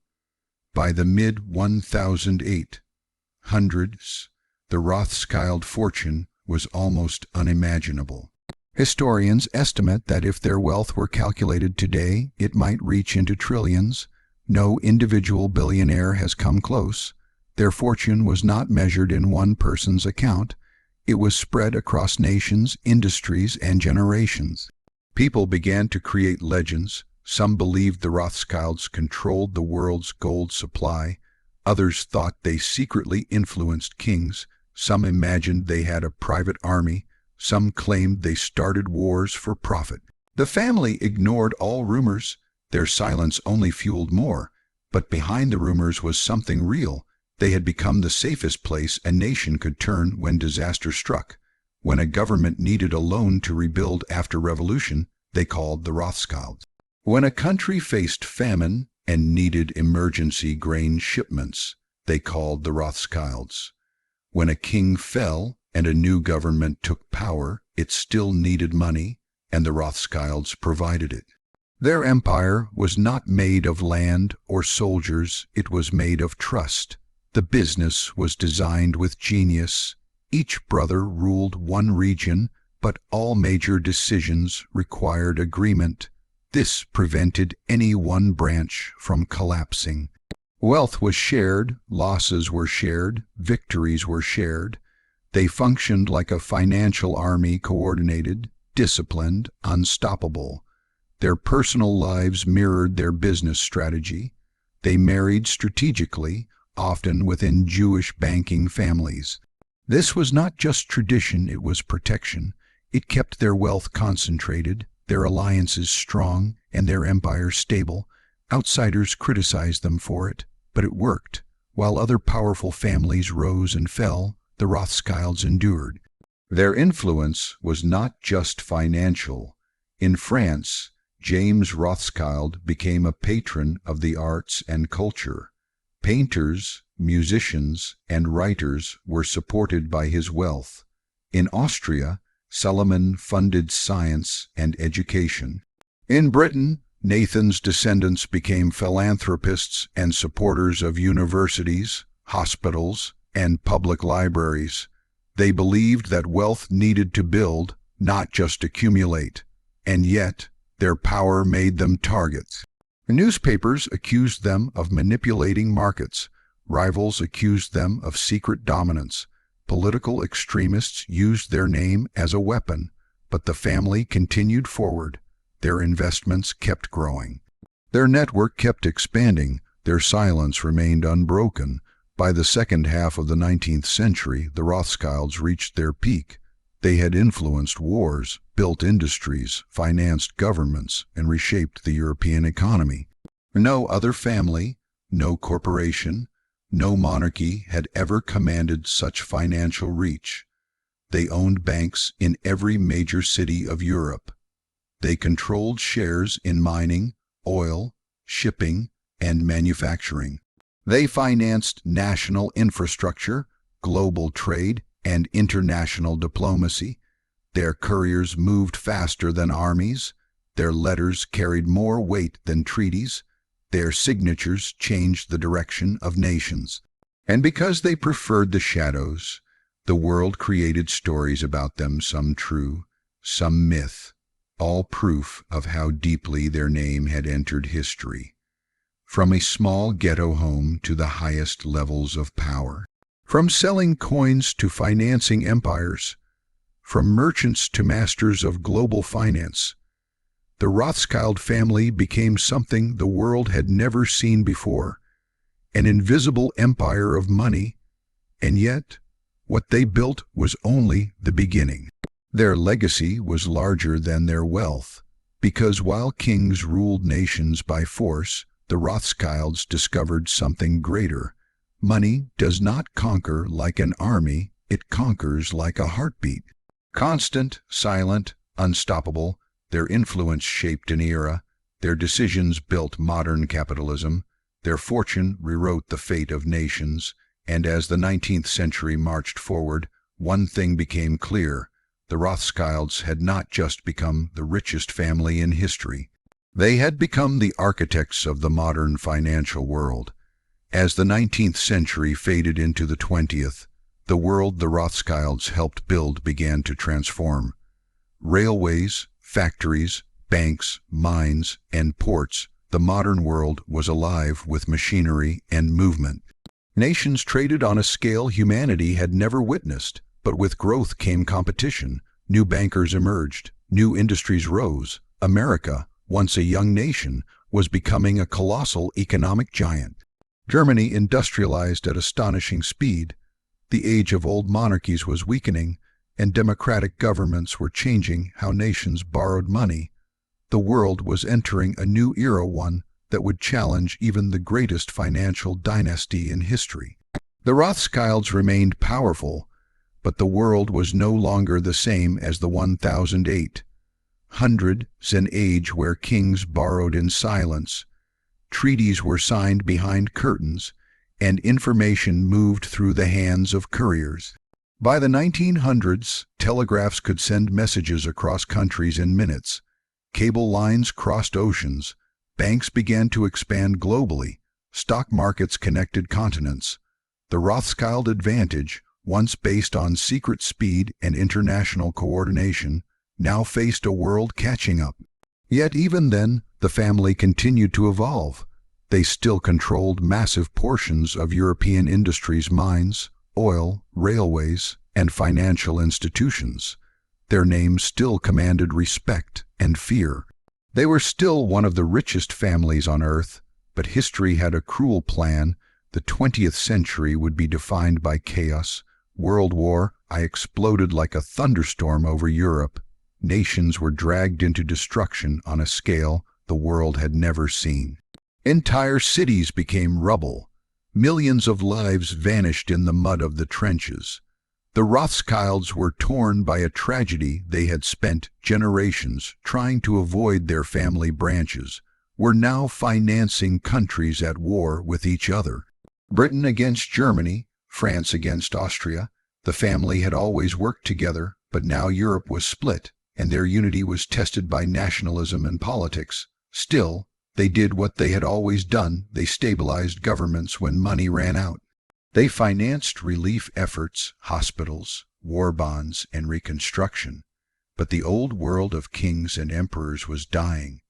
By the mid-1800s, the Rothschild fortune was almost unimaginable. Historians estimate that if their wealth were calculated today, it might reach into trillions. No individual billionaire has come close. Their fortune was not measured in one person's account. It was spread across nations, industries, and generations. People began to create legends. Some believed the Rothschilds controlled the world's gold supply. Others thought they secretly influenced kings. Some imagined they had a private army. Some claimed they started wars for profit. The family ignored all rumors. Their silence only fueled more. But behind the rumors was something real. They had become the safest place a nation could turn when disaster struck. When a government needed a loan to rebuild after revolution, they called the Rothschilds. When a country faced famine and needed emergency grain shipments, they called the Rothschilds. When a king fell and a new government took power, it still needed money, and the Rothschilds provided it. Their empire was not made of land or soldiers, it was made of trust. The business was designed with genius. Each brother ruled one region, but all major decisions required agreement. This prevented any one branch from collapsing. Wealth was shared, losses were shared, victories were shared. They functioned like a financial army, coordinated, disciplined, unstoppable. Their personal lives mirrored their business strategy. They married strategically, often within Jewish banking families. This was not just tradition, it was protection. It kept their wealth concentrated, their alliances strong, and their empire stable. Outsiders criticized them for it, but it worked. While other powerful families rose and fell, the Rothschilds endured. Their influence was not just financial. In France, James Rothschild became a patron of the arts and culture. Painters, musicians, and writers were supported by his wealth. In Austria, Solomon funded science and education. In Britain, Nathan's descendants became philanthropists and supporters of universities, hospitals, and public libraries. They believed that wealth needed to build, not just accumulate, and yet their power made them targets. Newspapers accused them of manipulating markets. Rivals accused them of secret dominance. Political extremists used their name as a weapon, but the family continued forward. Their investments kept growing. Their network kept expanding. Their silence remained unbroken. By the second half of the 19th century, the Rothschilds reached their peak. They had influenced wars, built industries, financed governments, and reshaped the European economy. No other family, no corporation, no monarchy had ever commanded such financial reach. They owned banks in every major city of Europe. They controlled shares in mining, oil, shipping, and manufacturing. They financed national infrastructure, global trade, and international diplomacy. Their couriers moved faster than armies. Their letters carried more weight than treaties. Their signatures changed the direction of nations. And because they preferred the shadows, the world created stories about them, some true, some myth, all proof of how deeply their name had entered history. From a small ghetto home to the highest levels of power. From selling coins to financing empires, from merchants to masters of global finance, the Rothschild family became something the world had never seen before, an invisible empire of money, and yet what they built was only the beginning. Their legacy was larger than their wealth, because while kings ruled nations by force, the Rothschilds discovered something greater. Money does not conquer like an army, it conquers like a heartbeat. Constant, silent, unstoppable, their influence shaped an era, their decisions built modern capitalism, their fortune rewrote the fate of nations, and as the 19th century marched forward, one thing became clear. The Rothschilds had not just become the richest family in history. They had become the architects of the modern financial world. As the 19th century faded into the 20th, the world the Rothschilds helped build began to transform. Railways, factories, banks, mines, and ports, the modern world was alive with machinery and movement. Nations traded on a scale humanity had never witnessed, but with growth came competition. New bankers emerged, new industries rose. America, once a young nation, was becoming a colossal economic giant. Germany industrialized at astonishing speed. The age of old monarchies was weakening, and democratic governments were changing how nations borrowed money. The world was entering a new era, one that would challenge even the greatest financial dynasty in history. The Rothschilds remained powerful, but the world was no longer the same as the 1008. Hundreds an age where kings borrowed in silence. Treaties were signed behind curtains, and information moved through the hands of couriers. By the 1900s, telegraphs could send messages across countries in minutes. Cable lines crossed oceans. Banks began to expand globally. Stock markets connected continents. The Rothschild advantage, once based on secret speed and international coordination, now faced a world catching up. Yet even then, the family continued to evolve. They still controlled massive portions of European industries, mines, oil, railways, and financial institutions. Their names still commanded respect and fear. They were still one of the richest families on earth, but history had a cruel plan. The 20th century would be defined by chaos. World War I exploded like a thunderstorm over Europe. Nations were dragged into destruction on a scale the world had never seen. Entire cities became rubble. Millions of lives vanished in the mud of the trenches. The Rothschilds were torn by a tragedy they had spent generations trying to avoid. Their family branches were now financing countries at war with each other. Britain against Germany, France against Austria. The family had always worked together, but now Europe was split, and their unity was tested by nationalism and politics. Still, they did what they had always done. They stabilized governments when money ran out. They financed relief efforts, hospitals, war bonds, and reconstruction. But the old world of kings and emperors was dying,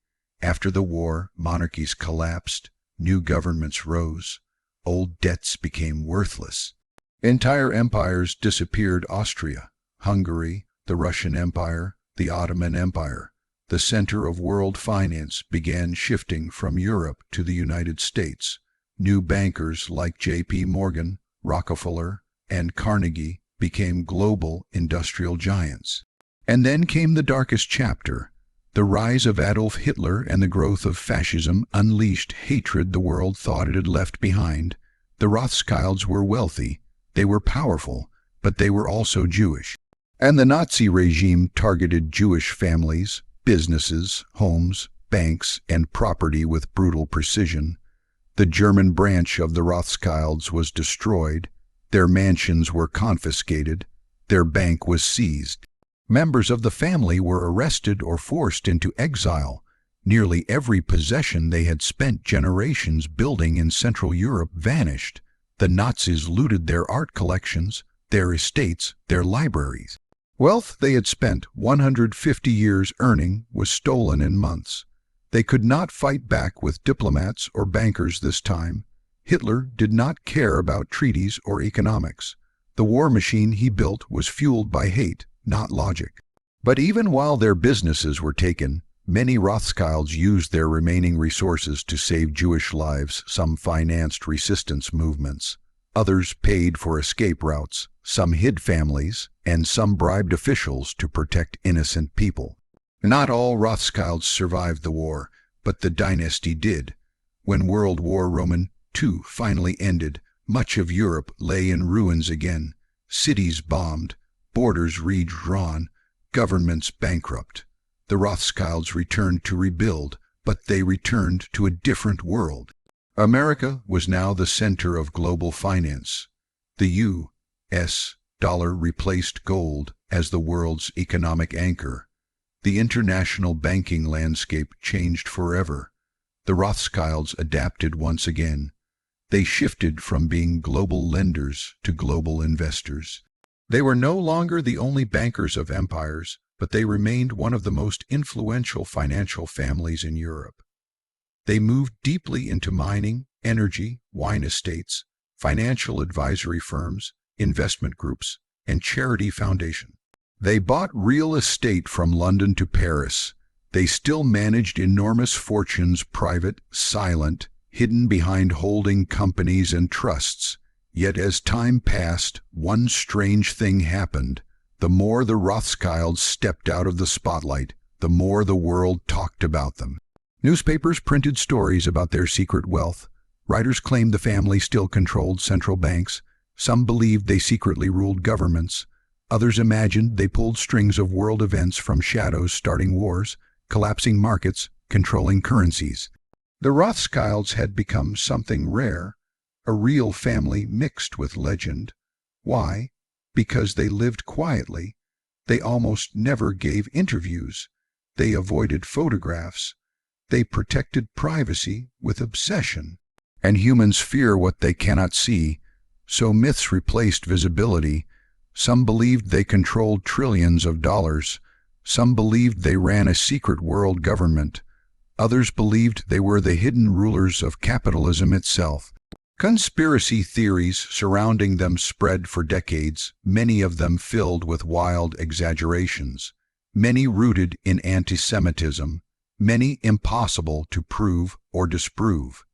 After the war, monarchies collapsed, new governments rose, old debts became worthless. Entire empires disappeared: Austria, Hungary, the Russian Empire, the Ottoman Empire. The center of world finance began shifting from Europe to the United States. New bankers like J.P. Morgan, Rockefeller, and Carnegie became global industrial giants. And then came the darkest chapter. The rise of Adolf Hitler and the growth of fascism unleashed hatred the world thought it had left behind. The Rothschilds were wealthy, they were powerful, but they were also Jewish. And the Nazi regime targeted Jewish families, businesses, homes, banks, and property with brutal precision. The German branch of the Rothschilds was destroyed, their mansions were confiscated, their bank was seized. Members of the family were arrested or forced into exile. Nearly every possession they had spent generations building in Central Europe vanished. The Nazis looted their art collections, their estates, their libraries. Wealth they had spent 150 years earning was stolen in months. They could not fight back with diplomats or bankers this time. Hitler did not care about treaties or economics. The war machine he built was fueled by hate, not logic. But even while their businesses were taken, many Rothschilds used their remaining resources to save Jewish lives. Some financed resistance movements. Others paid for escape routes. Some hid families, and some bribed officials to protect innocent people. Not all Rothschilds survived the war, but the dynasty did. When World War II finally ended, much of Europe lay in ruins again. Cities bombed, borders redrawn, governments bankrupt. The Rothschilds returned to rebuild, but they returned to a different world. America was now the center of global finance. The U.S. dollar replaced gold as the world's economic anchor. The international banking landscape changed forever. The Rothschilds adapted once again. They shifted from being global lenders to global investors. They were no longer the only bankers of empires, but they remained one of the most influential financial families in Europe. They moved deeply into mining, energy, wine estates, financial advisory firms, investment groups, and charity foundations. They bought real estate from London to Paris. They still managed enormous fortunes, private, silent, hidden behind holding companies and trusts. Yet as time passed, one strange thing happened. The more the Rothschilds stepped out of the spotlight, the more the world talked about them. Newspapers printed stories about their secret wealth. Writers claimed the family still controlled central banks. Some believed they secretly ruled governments. Others imagined they pulled strings of world events from shadows, starting wars, collapsing markets, controlling currencies. The Rothschilds had become something rare, a real family mixed with legend. Why? Because they lived quietly. They almost never gave interviews. They avoided photographs. They protected privacy with obsession. And humans fear what they cannot see, so myths replaced visibility. Some believed they controlled trillions of dollars. Some believed they ran a secret world government. Others believed they were the hidden rulers of capitalism itself. Conspiracy theories surrounding them spread for decades, many of them filled with wild exaggerations, many rooted in anti-Semitism, many impossible to prove or disprove.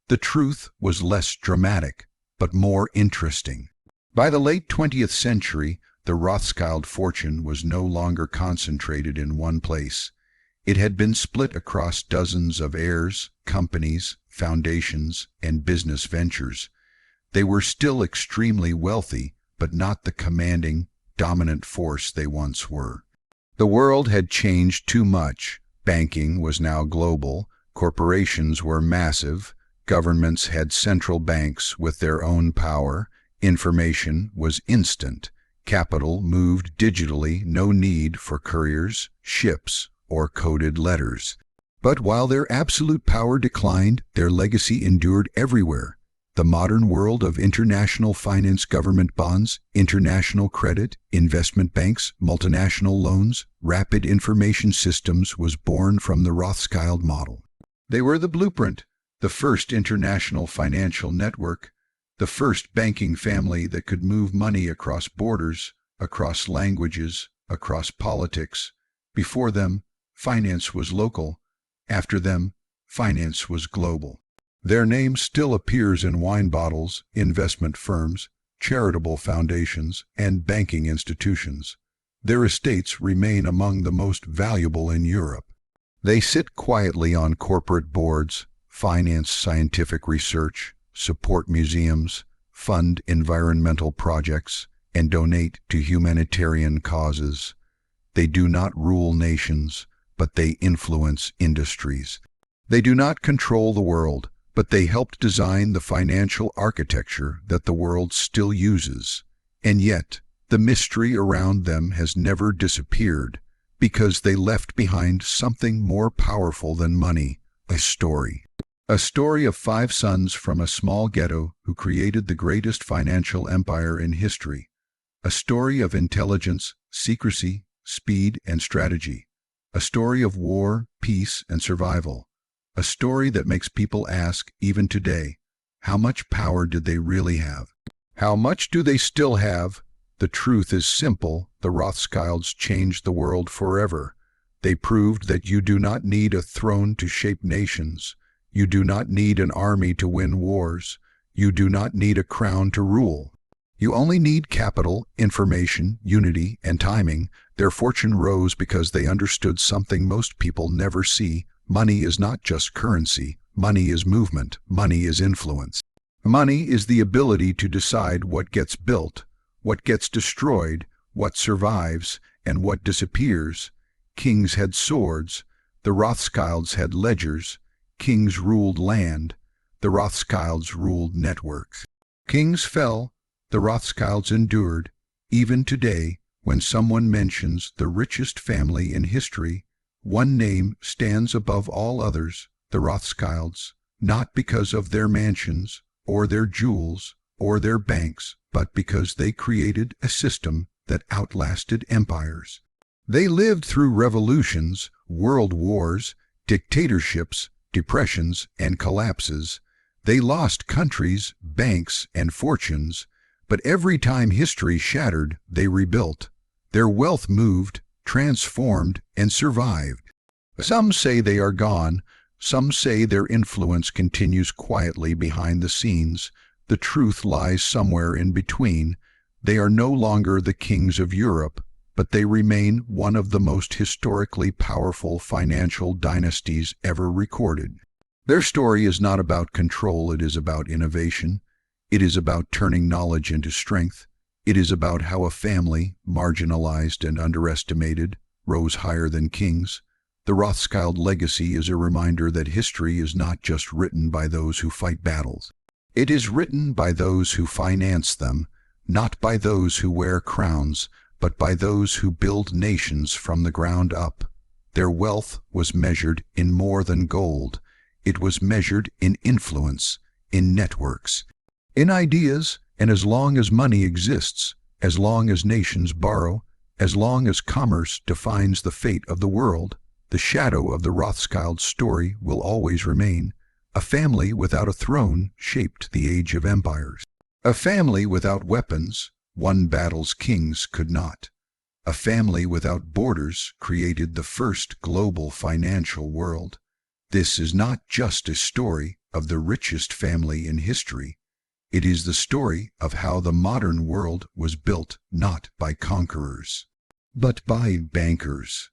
The truth was less dramatic, but more interesting. By the late 20th century, the Rothschild fortune was no longer concentrated in one place. It had been split across dozens of heirs, companies, foundations, and business ventures. They were still extremely wealthy, but not the commanding, dominant force they once were. The world had changed too much. Banking was now global, corporations were massive, governments had central banks with their own power, information was instant, capital moved digitally, no need for couriers, ships, or coded letters. But while their absolute power declined, their legacy endured everywhere. The modern world of international finance, government bonds, international credit, investment banks, multinational loans, rapid information systems was born from the Rothschild model. They were the blueprint, the first international financial network, the first banking family that could move money across borders, across languages, across politics. Before them, finance was local. After them, finance was global. Their name still appears in wine bottles, investment firms, charitable foundations, and banking institutions. Their estates remain among the most valuable in Europe. They sit quietly on corporate boards, finance scientific research, support museums, fund environmental projects, and donate to humanitarian causes. They do not rule nations, but they influence industries. They do not control the world, but they helped design the financial architecture that the world still uses. And yet, the mystery around them has never disappeared, because they left behind something more powerful than money, a story. A story of 5 sons from a small ghetto who created the greatest financial empire in history. A story of intelligence, secrecy, speed, and strategy. A story of war, peace, and survival. A story that makes people ask, even today, how much power did they really have? How much do they still have? The truth is simple. The Rothschilds changed the world forever. They proved that you do not need a throne to shape nations. You do not need an army to win wars. You do not need a crown to rule. You only need capital, information, unity, and timing. Their fortune rose because they understood something most people never see. Money is not just currency. Money is movement. Money is influence. Money is the ability to decide what gets built, what gets destroyed, what survives, and what disappears. Kings had swords. The Rothschilds had ledgers. Kings ruled land. The Rothschilds ruled networks. Kings fell. The Rothschilds endured. Even today, when someone mentions the richest family in history, one name stands above all others, the Rothschilds, not because of their mansions, or their jewels, or their banks, but because they created a system that outlasted empires. They lived through revolutions, world wars, dictatorships, depressions, and collapses. They lost countries, banks, and fortunes, but every time history shattered, they rebuilt. Their wealth moved, transformed, and survived. Some say they are gone. Some say their influence continues quietly behind the scenes. The truth lies somewhere in between. They are no longer the kings of Europe, but they remain one of the most historically powerful financial dynasties ever recorded. Their story is not about control, it is about innovation. It is about turning knowledge into strength. It is about how a family, marginalized and underestimated, rose higher than kings. The Rothschild legacy is a reminder that history is not just written by those who fight battles. It is written by those who finance them, not by those who wear crowns, but by those who build nations from the ground up. Their wealth was measured in more than gold. It was measured in influence, in networks, in ideas, and as long as money exists, as long as nations borrow, as long as commerce defines the fate of the world, the shadow of the Rothschild story will always remain. A family without a throne shaped the age of empires. A family without weapons won battles kings could not. A family without borders created the first global financial world. This is not just a story of the richest family in history. It is the story of how the modern world was built not by conquerors, but by bankers.